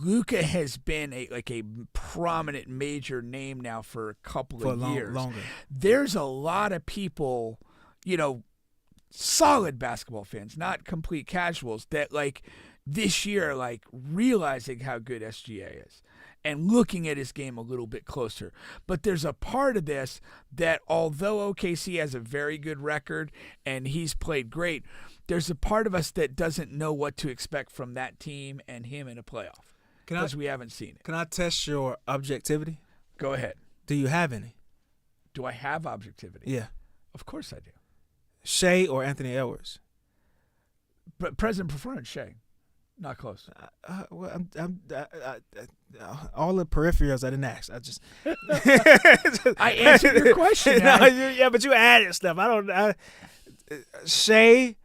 Luka has been a prominent major name now for a couple of years. Longer. There's a lot of people, solid basketball fans, not complete casuals, that like this year, like realizing how good SGA is and looking at his game a little bit closer. But there's a part of this that although OKC has a very good record and he's played great, there's a part of us that doesn't know what to expect from that team and him in a playoff because we haven't seen it. Can I test your objectivity? Go ahead. Do you have any? Do I have objectivity? Yeah. Of course I do. Shea or Anthony Edwards? Present preference, Shea. Not close. Well, all the peripherals I didn't ask. I answered your question. Yeah, but you added stuff. Shea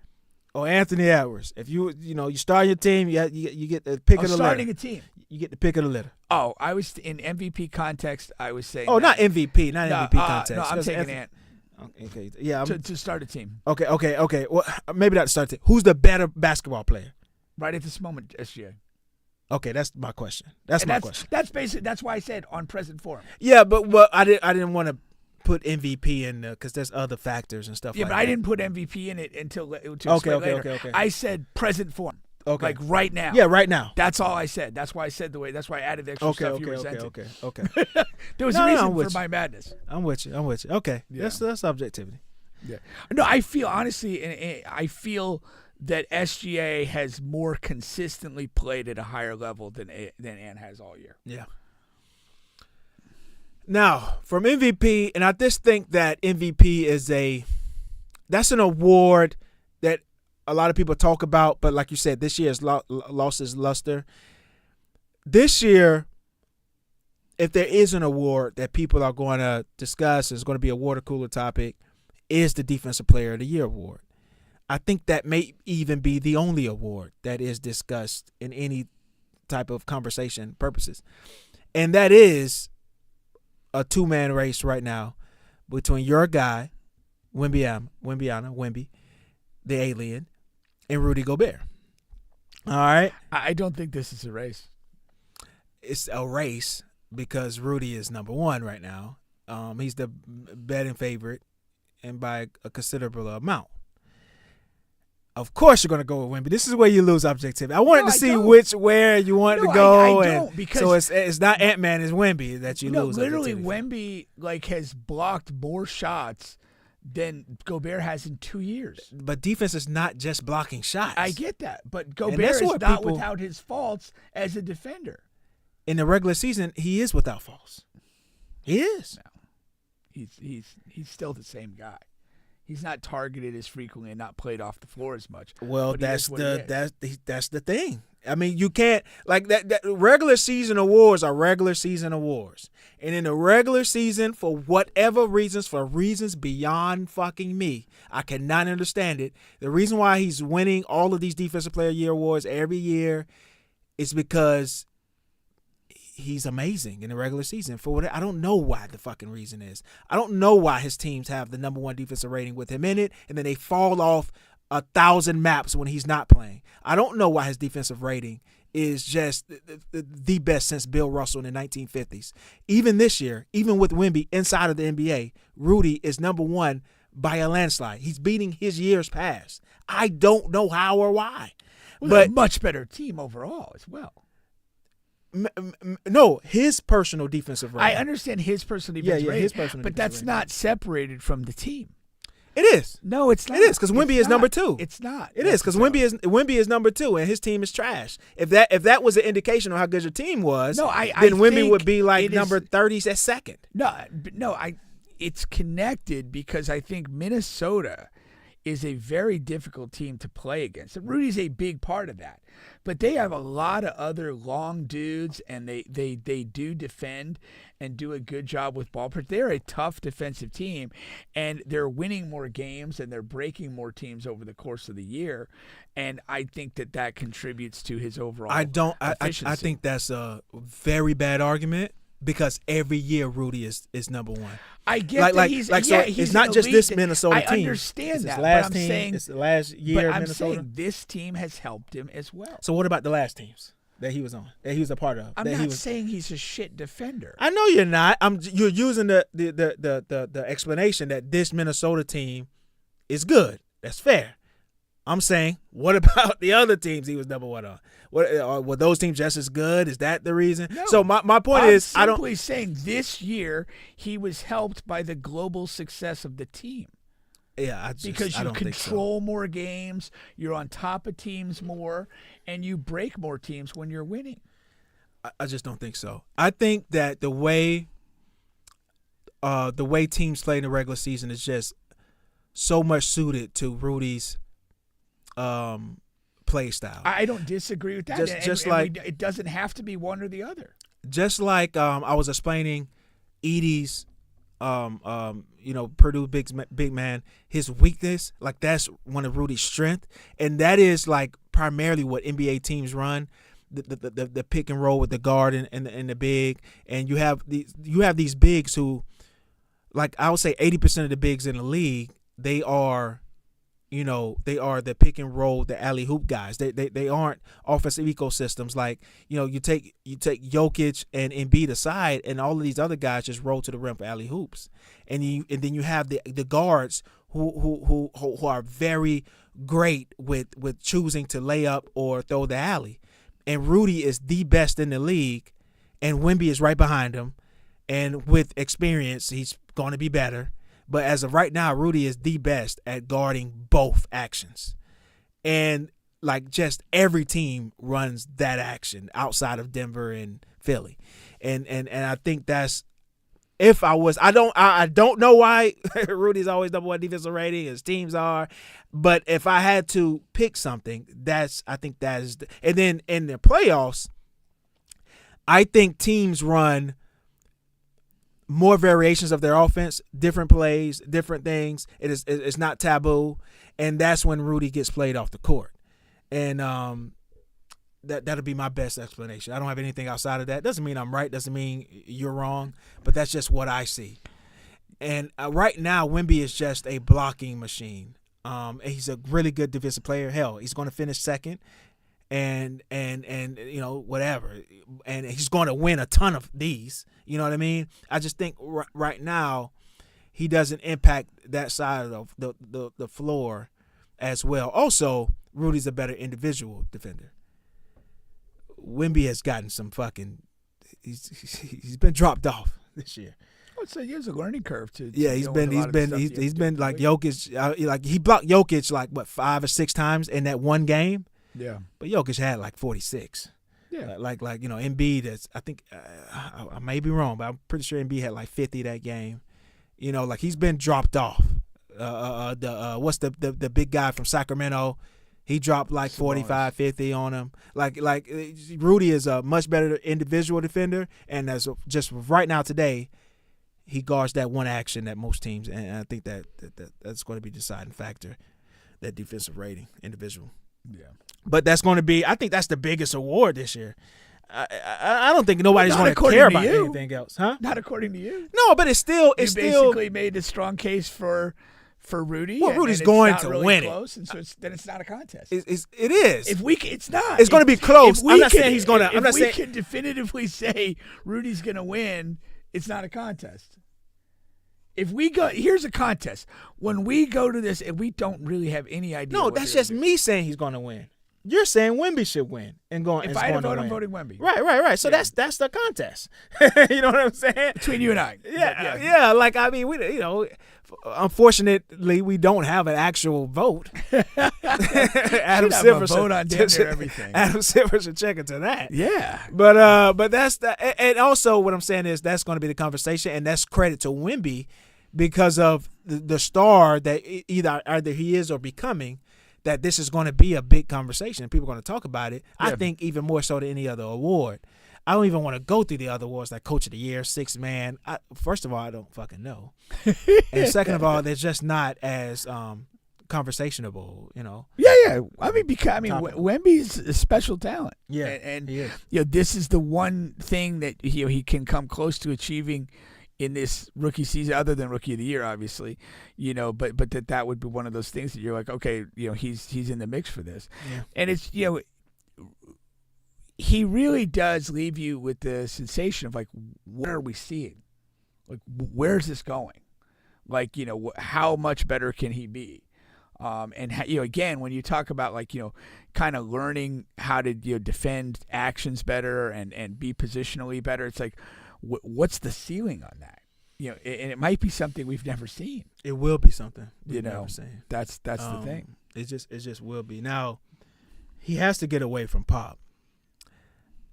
or Anthony Edwards. If you start your team, you get the pick of the litter. Starting a team. You get the pick of the litter. Oh, I was in MVP context. I was saying. Oh, not MVP, MVP context. No, I'm taking Ant. Okay, yeah. To start a team. Okay. Well, maybe not to start a team. Who's the better basketball player? Right at this moment, SGA. Okay, that's my question. That's question. That's basically. That's why I said on present form. Yeah, but I didn't want to put MVP in there because there's other factors and stuff. Yeah, like but that. I didn't put MVP in it until later. Okay. I said present form. Okay. Like right now. Yeah, right now. That's all I said. That's why I said the way. That's why I added the extra stuff you resented. Okay. There was a reason for my madness. I'm with you. Okay. Yeah. That's objectivity. Yeah. No, I feel honestly, and I feel that SGA has more consistently played at a higher level than Ant has all year. Yeah. Now, from MVP, and I just think that MVP that's an award that a lot of people talk about, but like you said, this year has lost its luster. This year, if there is an award that people are going to discuss, is going to be a water cooler topic, is the Defensive Player of the Year award. I think that may even be the only award that is discussed in any type of conversation purposes. And that is a two-man race right now between your guy, Wemby, the alien, and Rudy Gobert. All right? I don't think this is a race. It's a race because Rudy is number one right now. He's the betting favorite and by a considerable amount. Of course you're going to go with Wemby. This is where you lose objectivity. I wanted to see where you want to go. I don't, because so it's not Ant-Man, it's Wemby that you lose. Literally, Wemby has blocked more shots than Gobert has in 2 years. But defense is not just blocking shots. I get that. But Gobert is not without his faults as a defender. In the regular season, he is without faults. He is. No. He's still the same guy. He's not targeted as frequently and not played off the floor as much. Well, that's the thing. I mean, you can't that regular season awards are regular season awards. And in the regular season, for whatever reasons, for reasons beyond fucking me, I cannot understand it. The reason why he's winning all of these Defensive Player of the Year awards every year is because he's amazing in the regular season. I don't know why the fucking reason is. I don't know why his teams have the number one defensive rating with him in it, and then they fall off 1,000 maps when he's not playing. I don't know why his defensive rating is just the best since Bill Russell in the 1950s. Even this year, even with Wemby inside of the NBA, Rudy is number one by a landslide. He's beating his years past. I don't know how or why. But a much better team overall as well. No, his personal defensive rating. I understand his personal defensive rating, his personal but that's not separated from the team. It is. No, it's not. It is because Wemby is number two. It's not. It is because Wemby is number two, and his team is trash. If that was an indication of how good your team was, then Wemby would be like number 30 at second. No, it's connected because I think Minnesota is a very difficult team to play against. And Rudy's a big part of that. But they have a lot of other long dudes, and they do defend and do a good job with ball pressure. They're a tough defensive team, and they're winning more games, and they're breaking more teams over the course of the year. And I think that contributes to his overall efficiency. I think that's a very bad argument. Because every year Rudy is number one. I get that he's it's not just this Minnesota team. I understand that, but I'm saying it's the last year but Minnesota. I'm saying this team has helped him as well. So what about the last teams that he was on, that he was a part of? I'm not saying he's a shit defender. I know you're not. You're using the explanation that this Minnesota team is good. That's fair. I'm saying, what about the other teams he was number one on? Were those teams just as good? Is that the reason? No. So my point is, I'm simply saying this year he was helped by the global success of the team. Yeah, because you control more games, you're on top of teams more, and you break more teams when you're winning. I just don't think so. I think that the way teams play in the regular season is just so much suited to Rudy's play style. I don't disagree with that. It doesn't have to be one or the other. Just like I was explaining Edie's Purdue big man, his weakness, like that's one of Rudy's strength, and that is like primarily what NBA teams run. The pick and roll with the guard and the big, and you have these bigs who, like I would say 80% of the bigs in the league, they are the pick and roll, the alley hoop guys. They aren't offensive ecosystems. Like, you take Jokic and Embiid aside, and all of these other guys just roll to the rim for alley hoops. And then you have the guards who are very great with choosing to lay up or throw the alley. And Rudy is the best in the league, and Wemby is right behind him. And with experience, he's going to be better. But as of right now, Rudy is the best at guarding both actions. And like just every team runs that action outside of Denver and Philly. And I think that's, I don't know why Rudy's always number one defensive rating, his teams are, but if I had to pick something, I think that is and then in the playoffs, I think teams run more variations of their offense, different plays, different things. It's not taboo, and that's when Rudy gets played off the court. And that'll be my best explanation. I don't have anything outside of that. Doesn't mean I'm right. Doesn't mean you're wrong. But that's just what I see. And right now, Wemby is just a blocking machine. And he's a really good defensive player. Hell, he's going to finish second. And whatever, and he's going to win a ton of these. You know what I mean? I just think right now he doesn't impact that side of the floor as well. Also, Rudy's a better individual defender. Wemby has gotten some fucking. He's been dropped off this year. So he has a learning curve too. Yeah, he's been like Jokic. Like he blocked Jokic like 5 or 6 times in that one game. Yeah, but Jokic had like 46. Yeah, like Embiid is. I think I may be wrong, but I'm pretty sure Embiid had like 50 that game. Like he's been dropped off. What's the big guy from Sacramento? He dropped like 45, 50 on him. Like Rudy is a much better individual defender, and as just right now today, he guards that one action that most teams, and I think that's going to be the deciding factor, that defensive rating, individual. Yeah. But that's going to be, I think that's the biggest award this year. I don't think nobody's going to care about anything else, huh? Not according to you. No, but it's still. You basically made a strong case for Rudy. Well, Rudy's going to win close, and so then it's not a contest. It is. It's not. It's going to be close. I'm not saying he's going to. If we can definitively say Rudy's going to win, it's not a contest. If we go, here's a contest. When we go to this, and we don't really have any idea. No, that's just me saying he's going to win. You're saying Wemby should win and going. If I had to vote, I'm voting Wemby. Right. So that's the contest. You know what I'm saying? Between you and I. Yeah. Like I mean, unfortunately, we don't have an actual vote. Adam Silver vote on damn near everything. Adam Silver should check into that. Yeah. But that's and also what I'm saying is that's going to be the conversation, and that's credit to Wemby because of the star that either he is or becoming, that this is going to be a big conversation and people are going to talk about it. Yeah. I think even more so than any other award. I don't even want to go through the other awards like Coach of the Year, Sixth Man. First of all, I don't fucking know. And second of all, they're just not as conversationable, Yeah. I mean, Wemby's a special talent. Yeah, and this is the one thing that he can come close to achieving in this rookie season, other than Rookie of the Year, obviously. But that would be one of those things that you're like, okay, he's in the mix for this. Yeah. And it's he really does leave you with the sensation of like, what are we seeing? Like, where's this going? Like, how much better can he be? And again, when you talk about like, kind of learning how to defend actions better and be positionally better, it's like, what's the ceiling on that? And it might be something we've never seen. It will be something we've never seen. That's the thing. It just will be. Now, he has to get away from Pop.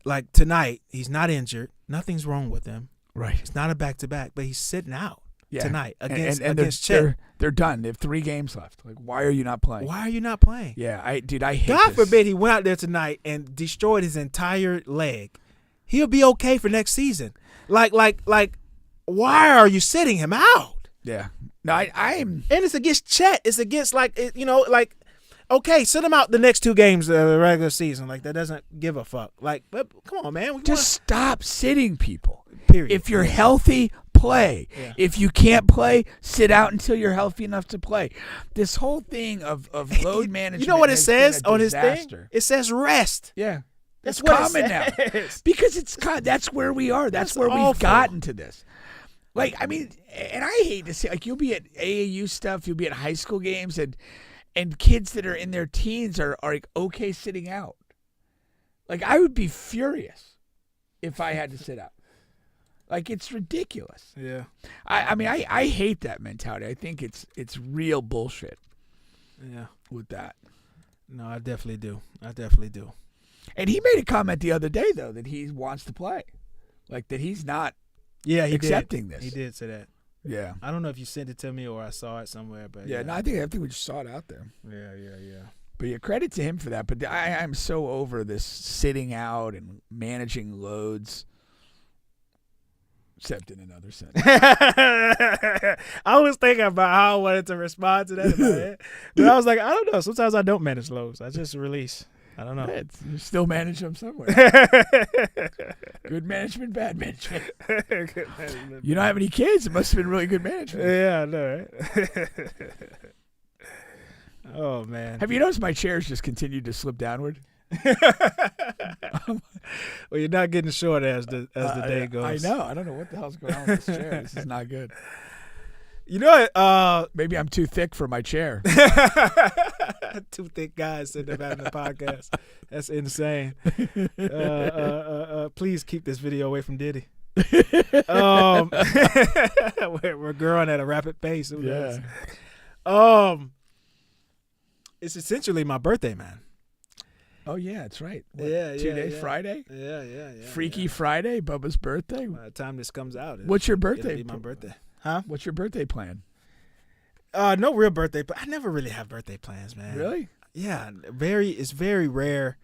Like tonight, he's not injured. Nothing's wrong with him. Right. It's not a back-to-back, but he's sitting out tonight against Chet. They're done. They have 3 games left. Like, why are you not playing? Why are you not playing? Yeah, I hate God this. forbid he went out there tonight and destroyed his entire leg. He'll be okay for next season. Like, why are you sitting him out? Yeah. No, I'm. And it's against Chet. It's against okay, sit him out the next 2 games of the regular season. Like, that doesn't give a fuck. Like, but come on, man. Just stop sitting people. Period. If you're healthy, play. Yeah. If you can't play, sit out until you're healthy enough to play. This whole thing of load management. You know what it says on his disaster. thing? It says rest. Yeah. That's It's common now. Because that's where we are. That's where awful. We've gotten to this. Like, I mean, and I hate to say, like, you'll be at AAU stuff, you'll be at high school games, and kids that are in their teens are like okay sitting out. Like, I would be furious if I had to sit out. Like, it's ridiculous. Yeah. I hate that mentality. I think it's real bullshit. Yeah. With that. No, I definitely do. And he made a comment the other day, though, that he wants to play. Like, that he's not accepting this. He did say that. Yeah. I don't know if you sent it to me or I saw it somewhere, but no, I think we just saw it out there. Yeah. But yeah, credit to him for that. But I'm so over this sitting out and managing loads. Except in another sense. I was thinking about how I wanted to respond to that, but I was like, I don't know. Sometimes I don't manage loads. I just release. I don't know. You still manage them somewhere. Good management, bad management. Good management. You don't have any kids. It must have been really good management. Yeah, I know, right? Oh, man. Have you noticed my chairs just continued to slip downward? Well, you're not getting shorter as the day goes. I know. I don't know what the hell's going on with this chair. This is not good. You know what? Maybe I'm too thick for my chair. 2 thick guys sitting there having the podcast. That's insane. Please keep this video away from Diddy. We're growing at a rapid pace. Yeah. It's essentially my birthday, man. Oh, yeah, that's right. What, 2 days, Friday? Yeah. Freaky Friday, Bubba's birthday. By the time this comes out, what's your birthday? It'll be my birthday. Huh? What's your birthday plan? No real birthday, but I never really have birthday plans, man. Really? Yeah, it's very rare.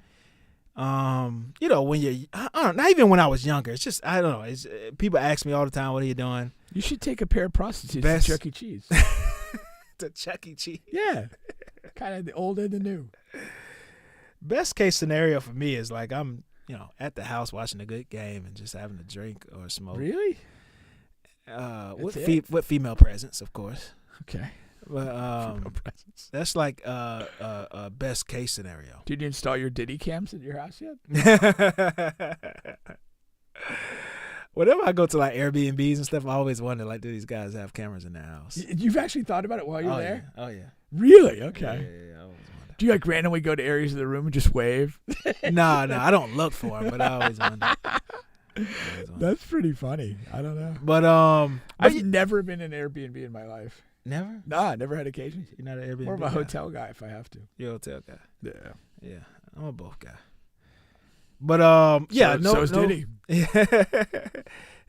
When you're, not even when I was younger. It's just, I don't know. It's people ask me all the time, "What are you doing?" You should take a pair of prostitutes to Chuck E. Cheese. To Chuck E. Cheese. Yeah, kind of the old and the new. Best case scenario for me is like I'm, at the house watching a good game and just having a drink or a smoke. Really? With female presence, of course. Okay. But female presence. That's like best case scenario. Did you install your Diddy cams at your house yet? Whenever I go to like Airbnbs and stuff, I always wonder, like, do these guys have cameras in their house? You've actually thought about it while you're there? Yeah. Oh yeah. Really? Okay. Yeah. I always wonder. Do you like randomly go to areas of the room and just wave? No, I don't look for them, but I always wonder. That's pretty funny. I don't know. But I've never been in an Airbnb in my life. Never? Nah, never had occasion. You're not an Airbnb More of a guy. hotel guy if I have to. You're a hotel guy. Yeah. I'm a both guy. But So is Diddy.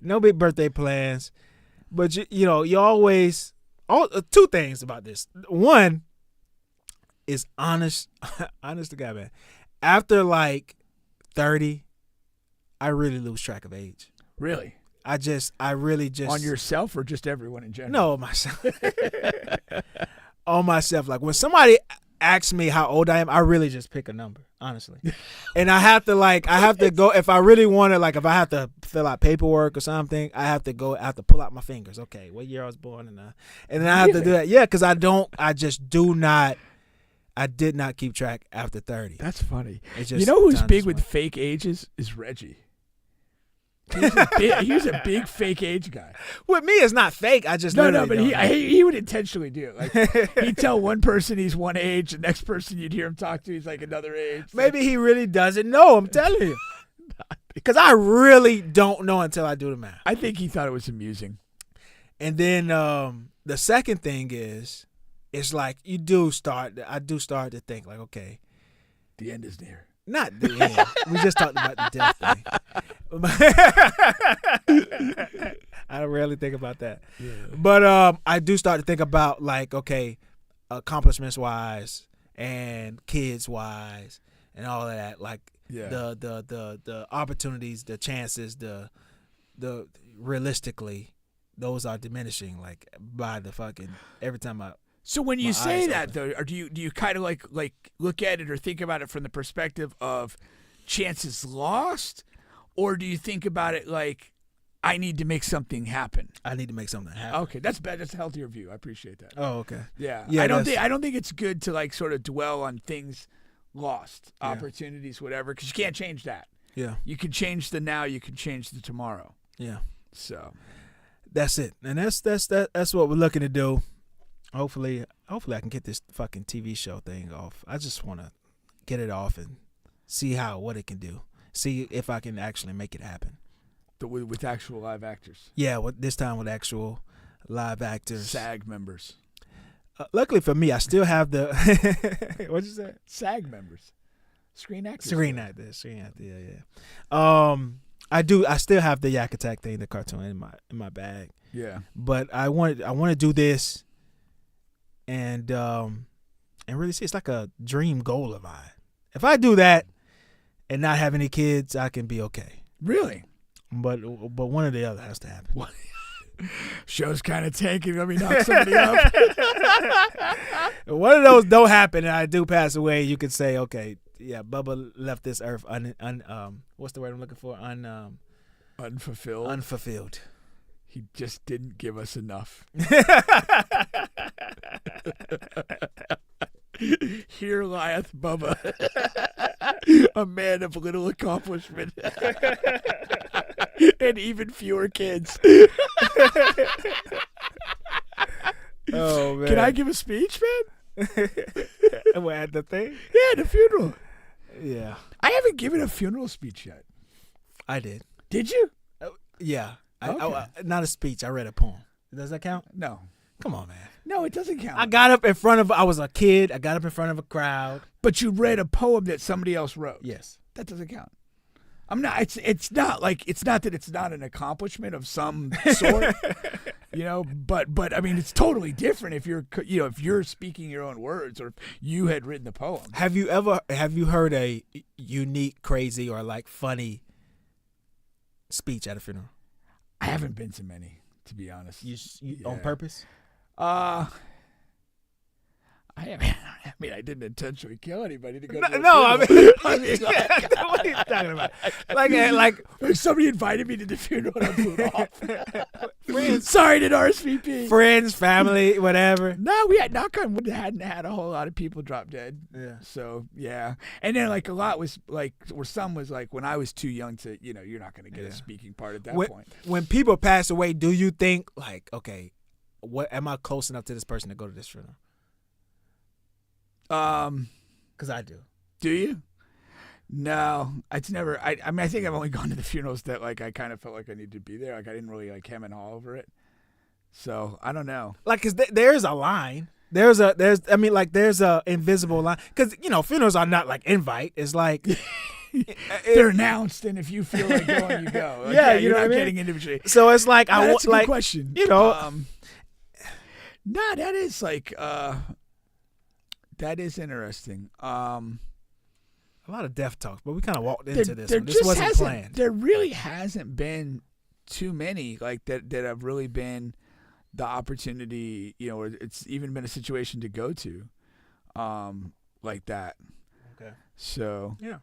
No big birthday plans. But you know, you always two things about this. One is honest to God, man. After like 30, I really lose track of age. Really? I really just on yourself or just everyone in general? No, myself. On myself. Like when somebody asks me how old I am, I really just pick a number, honestly. And I have to go if I really want to, like if I have to fill out paperwork or something, I have to pull out my fingers. Okay, what year I was born and then I have to do that. Yeah, because I did not keep track after 30. That's funny. You know who's big with fake ages is Reggie. He's a big fake age guy. With me, it's not fake. I just but he would intentionally do it. Like he'd tell one person he's one age, the next person you'd hear him talk to, he's like another age. Maybe he really doesn't know. I'm telling you, because I really don't know until I do the math. I think he thought it was amusing. And then the second thing is, it's like I do start to think like, okay, the end is near. Not the end. We just talked about the death thing. I rarely think about that. Yeah. But I do start to think about like, okay, accomplishments wise and kids wise and all of that. Like the opportunities, the chances, the realistically, those are diminishing like by the fucking every time I. So when you say that, though, or do you kind of like look at it or think about it from the perspective of chances lost, or do you think about it like I need to make something happen? I need to make something happen. Okay, that's bad. That's a healthier view. I appreciate that. Oh, okay. Yeah. I don't think it's good to like sort of dwell on things lost, opportunities, whatever, because you can't change that. Yeah. You can change the now. You can change the tomorrow. Yeah. So that's it, and that's what we're looking to do. Hopefully I can get this fucking TV show thing off. I just want to get it off and see what it can do. See if I can actually make it happen. With actual live actors. Yeah, this time with actual live actors. SAG members. Luckily for me, I still have the what'd you say? SAG members. Screen actors. Screen actors. Yeah. I still have the Yak Attack thing, the cartoon in my bag. Yeah. But I want to do this. And really see, it's like a dream goal of mine. If I do that and not have any kids, I can be okay. Really? But one or the other has to happen. Show's kind of tanking. Let me knock somebody up. One of those don't happen, and I do pass away. You could say, okay, yeah, Bubba left this earth what's the word I'm looking for? Unfulfilled. Unfulfilled. He just didn't give us enough. Here lieth Bubba, a man of little accomplishment, and even fewer kids. Oh man! Can I give a speech, man? At the thing? Yeah, the funeral. Yeah. I haven't given a funeral speech yet. I did. Did you? Yeah. Okay. Not a speech. I read a poem. Does that count? No. Come on, man. No, it doesn't count. I was a kid. I got up in front of a crowd. But you read a poem that somebody else wrote. Yes. That doesn't count. It's not that it's not an accomplishment of some sort, but I mean, it's totally different if you're speaking your own words or if you had written the poem. Have you heard a unique, crazy, or like funny speech at a funeral? I haven't been to many, to be honest. You on purpose? I mean, I didn't intentionally kill anybody to go to I mean, what are you talking about? Like somebody invited me to the funeral and I blew it off. Friends, sorry to RSVP. Friends, family, whatever. No, we had knock on wood, hadn't had a whole lot of people drop dead. Yeah. So yeah, and then like a lot was like, or some was like when I was too young to, you're not going to get a speaking part at that point. When people pass away, do you think like, okay, what am I close enough to this person to go to this funeral? Because I do. Do you? No, it's never. I mean, I think I've only gone to the funerals that like I kind of felt like I needed to be there. Like I didn't really like hem and haw over it. So I don't know. Like, cause there's a line. There's a invisible line. Cause funerals are not like invite. It's like they're announced, and if you feel like going, you go. Like, yeah, you're know not what I getting mean? individually. So it's like That's a good like question. You know, nah, that is like that is interesting. A lot of death talks, but we kind of walked into this. This just wasn't planned. There really hasn't been too many like that have really been the opportunity. You know, or it's even been a situation to go to, like that. Okay. So yeah.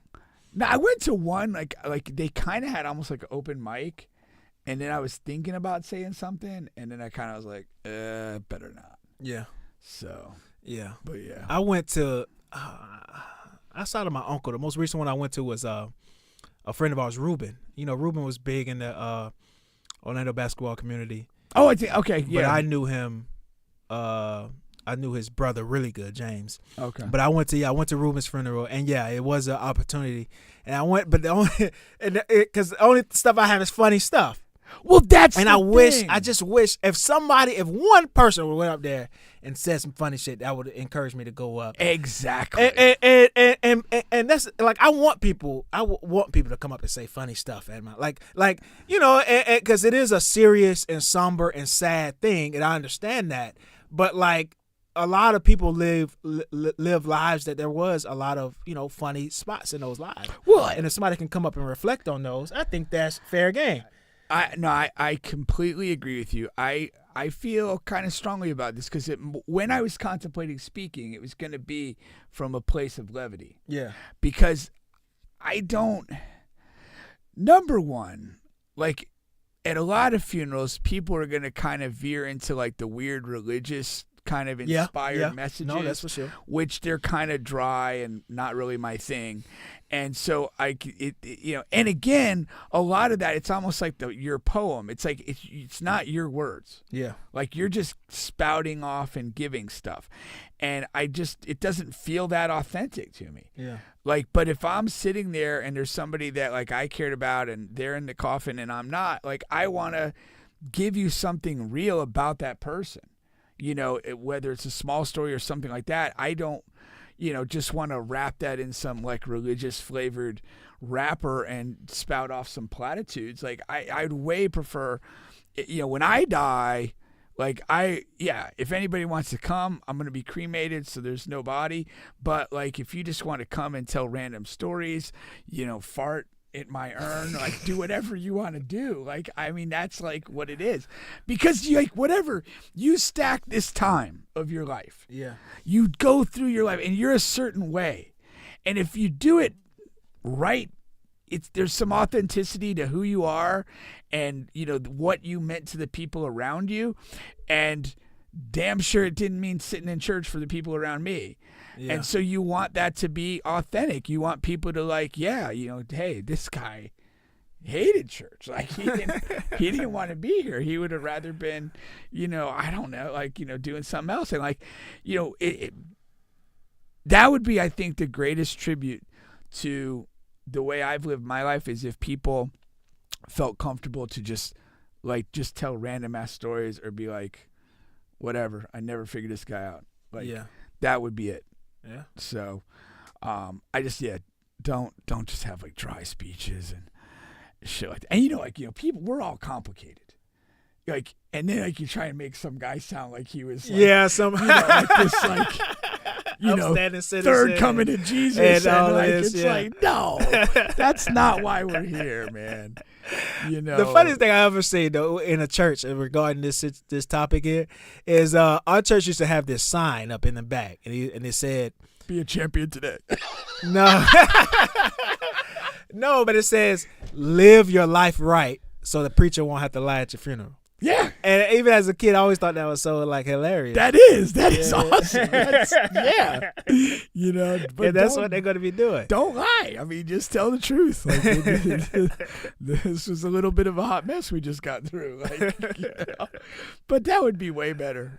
Now I went to one like they kind of had almost like an open mic, and then I was thinking about saying something, and then I kind of was like, better not. Yeah. So yeah, but yeah, I went to. Outside of my uncle, the most recent one I went to was a friend of ours, Ruben. You know, Ruben was big in the Orlando basketball community. Oh, I think okay, yeah. But I knew him. I knew his brother really good, James. Okay. But I went to Ruben's funeral, and yeah, it was an opportunity. And I went, but the only because the only stuff I have is funny stuff. Well, that's and I just wish if one person went up there and said some funny shit, that would encourage me to go up. Exactly. And that's like I want people to come up and say funny stuff at my like you know, because it is a serious and somber and sad thing, and I understand that, but like a lot of people live lives that there was a lot of, you know, funny spots in those lives. Well, and if somebody can come up and reflect on those, I think that's fair game. I completely agree with you. I feel kind of strongly about this because when I was contemplating speaking, it was going to be from a place of levity. Yeah. Because I don't. Number one, like at a lot of funerals, people are going to kind of veer into like the weird religious kind of inspired messages. No, that's for sure. Which they're kind of dry and not really my thing. And so you know, and again, a lot of that, it's almost like your poem. It's like it's not your words. Yeah. Like you're just spouting off and giving stuff. And it doesn't feel that authentic to me. Yeah. Like, but if I'm sitting there and there's somebody that like I cared about and they're in the coffin and I'm not, like I want to give you something real about that person. You know, whether it's a small story or something like that, I don't, you know, just want to wrap that in some like religious flavored wrapper and spout off some platitudes. Like I'd way prefer, you know, when I die, like if anybody wants to come, I'm going to be cremated, so there's no body. But like, if you just want to come and tell random stories, you know, fart in my urn, like do whatever you want to do. Like, I mean, that's like what it is, because like whatever you stack this time of your life, you go through your life and you're a certain way, and if you do it right, there's some authenticity to who you are and, you know, what you meant to the people around you, and damn sure it didn't mean sitting in church for the people around me. Yeah. And so you want that to be authentic. You want people to like, yeah, you know, hey, this guy hated church. Like he didn't want to be here. He would have rather been, you know, I don't know, like, you know, doing something else. And like, you know, that would be, I think, the greatest tribute to the way I've lived my life, is if people felt comfortable to just tell random ass stories or be like, whatever, I never figured this guy out. Like, that would be it. Yeah. So, I just don't just have like dry speeches and shit like that. And you know, like, you know, people, we're all complicated. Like, and then like you try and make some guy sound like he was like, you know, like this like, you know, third coming to Jesus, and like this, it's like, no, that's not why we're here, man. You know, the funniest thing I ever seen though in a church regarding this topic here is our church used to have this sign up in the back, and it said, "Be a champion today." No, no, but it says, "Live your life right, so the preacher won't have to lie at your funeral." Yeah. And even as a kid, I always thought that was so like hilarious. That is awesome. That's, yeah. You know, but and that's what they're going to be doing. Don't lie. I mean, just tell the truth. Like, this was a little bit of a hot mess we just got through. Like, you know? But that would be way better.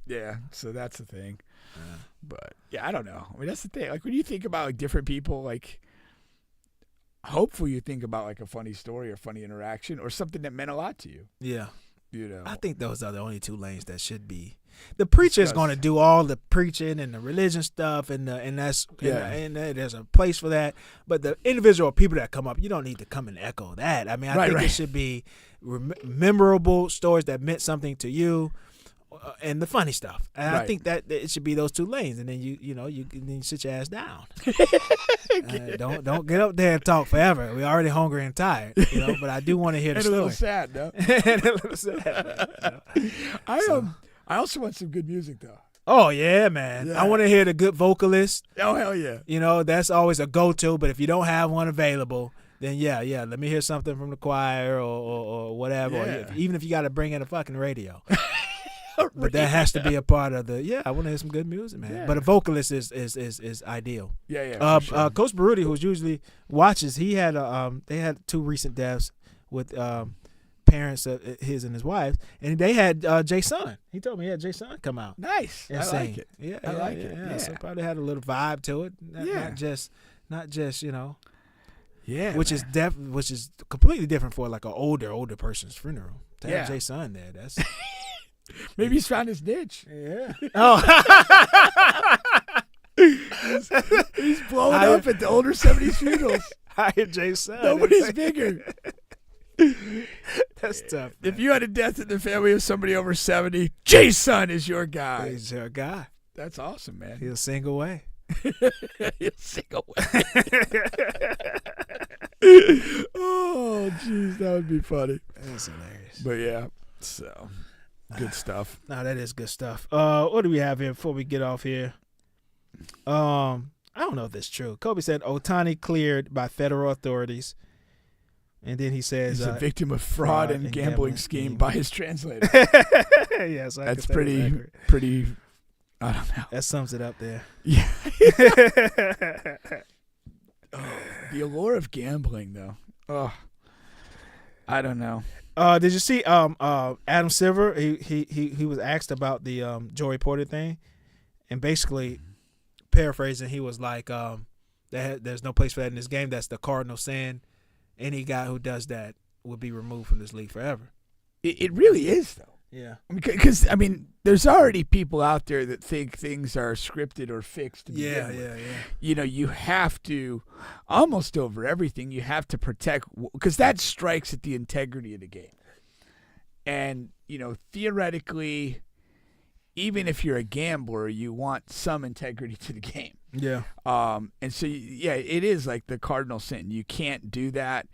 Yeah. So that's the thing. Yeah. But yeah, I don't know. I mean, that's the thing. Like when you think about like different people, like hopefully you think about like a funny story or funny interaction or something that meant a lot to you. Yeah. You know, I think those are the only two lanes that should be. the preacher is going to do all the preaching and the religion stuff, and there's a place for that. But the individual people that come up, you don't need to come and echo that. I mean, I think it should be memorable stories that meant something to you, and the funny stuff. And I think that it should be those two lanes, and then you sit your ass down. Don't get up there and talk forever. We're already hungry and tired, But I do want to hear the story. A little sad, though. And a little sad. I also want some good music, though. Oh yeah, man! Yeah. I want to hear the good vocalist. Oh hell yeah! That's always a go-to. But if you don't have one available, then let me hear something from the choir or whatever. Yeah. Or even if you got to bring in a fucking radio. But that has to be a part of the. I want to hear some good music, man. Yeah. But a vocalist is ideal. Yeah. Sure. Coach Rudy, who usually watches, he had they had 2 recent deaths with parents of his and his wife, and they had JCole. He told me he had JCole come out. Nice. And I sing. like it. Yeah, I like it. Yeah. So probably had a little vibe to it. Not just Yeah. Which is completely different for like an older person's funeral. To have JCole there, that's. Maybe he's found his niche. Yeah. Oh. he's blowing up at the older 70s funerals. Hire JCole. Nobody's bigger. That's tough. Man. If you had a death in the family of somebody over 70, JCole is your guy. He's your guy. That's awesome, man. He'll sing away. He'll sing away. Oh, jeez, that would be funny. That's hilarious. But yeah, so good stuff. No, that is good stuff. What do we have here before we get off here? I don't know if that's true. Kobe said Ohtani cleared by federal authorities, and then he says he's a victim of fraud and gambling scheme by his translator. Yeah, so that's pretty. I don't know. That sums it up there. Yeah. The allure of gambling, though. Oh, I don't know. Did you see Adam Silver? He was asked about the Joey Porter thing, and basically, paraphrasing, he was like, "There's no place for that in this game. That's the cardinal sin. Any guy who does that will be removed from this league forever." It really is, though. Yeah. Because there's already people out there that think things are scripted or fixed. Yeah. You have to, almost over everything, you have to protect, because that strikes at the integrity of the game. And, theoretically, even if you're a gambler, you want some integrity to the game. Yeah. And so, it is like the cardinal sin. You can't do that.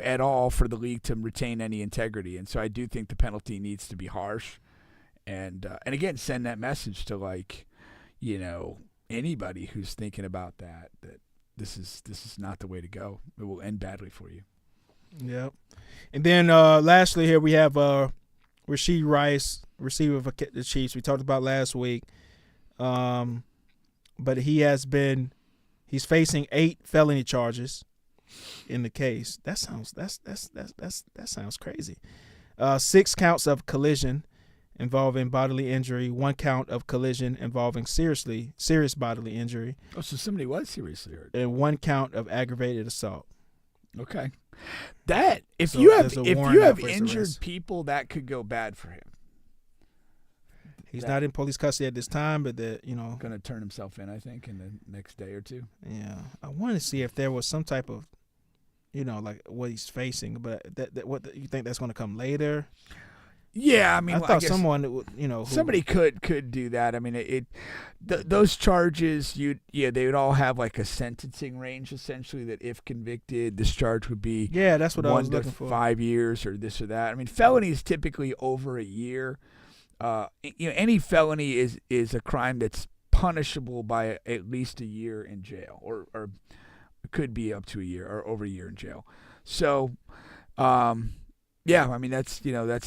At all for the league to retain any integrity. And so I do think the penalty needs to be harsh. And again, send that message to anybody who's thinking about that this is not the way to go. It will end badly for you. Yep. And then lastly here we have Rashid Rice, receiver for the Chiefs. We talked about last week. But he's facing 8 felony charges in the case. That sounds crazy. 6 counts of collision involving bodily injury, 1 count of collision involving serious bodily injury. Oh, so somebody was seriously hurt. And 1 count of aggravated assault. Okay. That if you have injured people, that could go bad for him. He's not in police custody at this time, but going to turn himself in, I think, in the next day or two. Yeah, I want to see if there was some type of, like what he's facing. But what you think that's going to come later? Yeah, I thought someone, somebody could do that. I mean, those charges, they would all have like a sentencing range essentially. That if convicted, this charge would be that's what I was 1 looking to for. 5 years or this or that. I mean, felony is typically over a year. Any felony is a crime that's punishable by at least a year in jail, or could be up to a year or over a year in jail. So, that's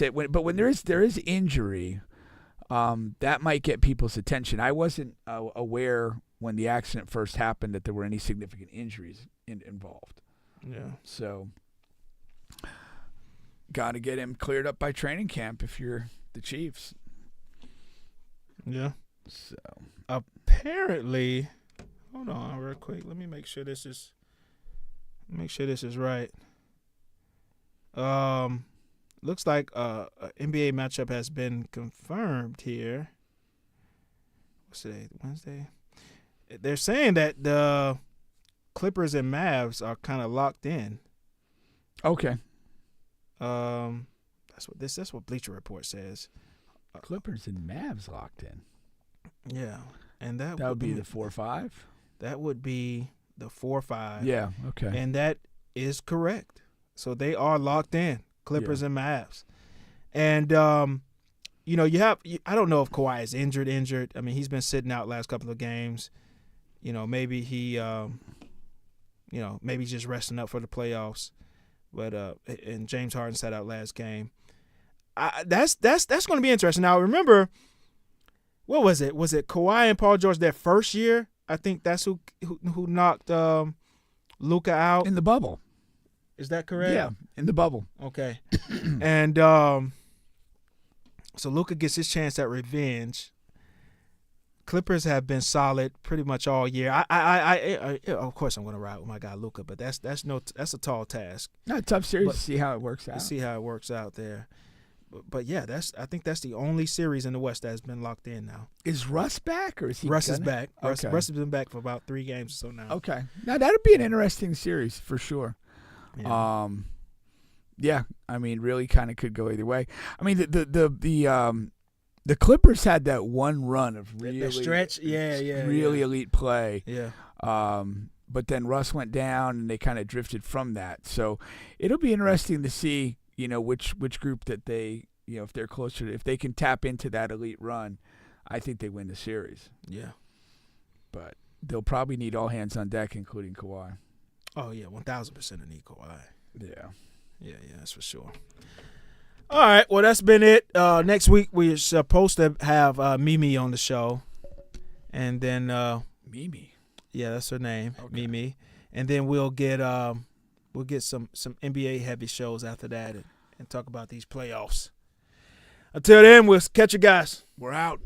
it. But when there is injury, that might get people's attention. I wasn't aware when the accident first happened that there were any significant injuries involved. Yeah. So, got to get him cleared up by training camp if you're the Chiefs. Yeah. So apparently, hold on real quick. Let me make sure this is right. looks like a NBA matchup has been confirmed here. What's today? Wednesday. They're saying that the Clippers and Mavs are kind of locked in. Okay. That's what Bleacher Report says. Clippers and Mavs locked in. Yeah, and that would be the 4-5. That would be the 4-5. Yeah. Okay. And that is correct. So they are locked in, Clippers and Mavs. And I don't know if Kawhi is injured. I mean, he's been sitting out last couple of games. Maybe he, maybe he's just resting up for the playoffs. But and James Harden sat out last game. That's going to be interesting. Now, remember, what was it? Was it Kawhi and Paul George their first year? I think that's who knocked Luka out in the bubble. Is that correct? Yeah, in the bubble. Okay. And so Luka gets his chance at revenge. Clippers have been solid pretty much all year. I of course I'm going to ride with my guy Luka, but that's a tall task. Not a tough series to see how it works out. To see how it works out there. But yeah, I think that's the only series in the West that has been locked in now. Is Russ back or is he? Russ is back. Okay. Russ has been back for about 3 games or so now. Okay. Now that'd be an interesting series for sure. Yeah. I mean, really kind of could go either way. I mean, the Clippers had that one run of really stretch, really elite play. Yeah. But then Russ went down, and they kind of drifted from that. So it'll be interesting to see, which group that they, if they're closer, if they can tap into that elite run, I think they win the series. Yeah. But they'll probably need all hands on deck, including Kawhi. Oh yeah, 1,000% need Kawhi. Yeah. Yeah, that's for sure. All right, well, that's been it. Next week, we're supposed to have Mimi on the show. And then Mimi? Yeah, that's her name, okay. Mimi. And then we'll get some NBA-heavy shows after that and talk about these playoffs. Until then, we'll catch you guys. We're out.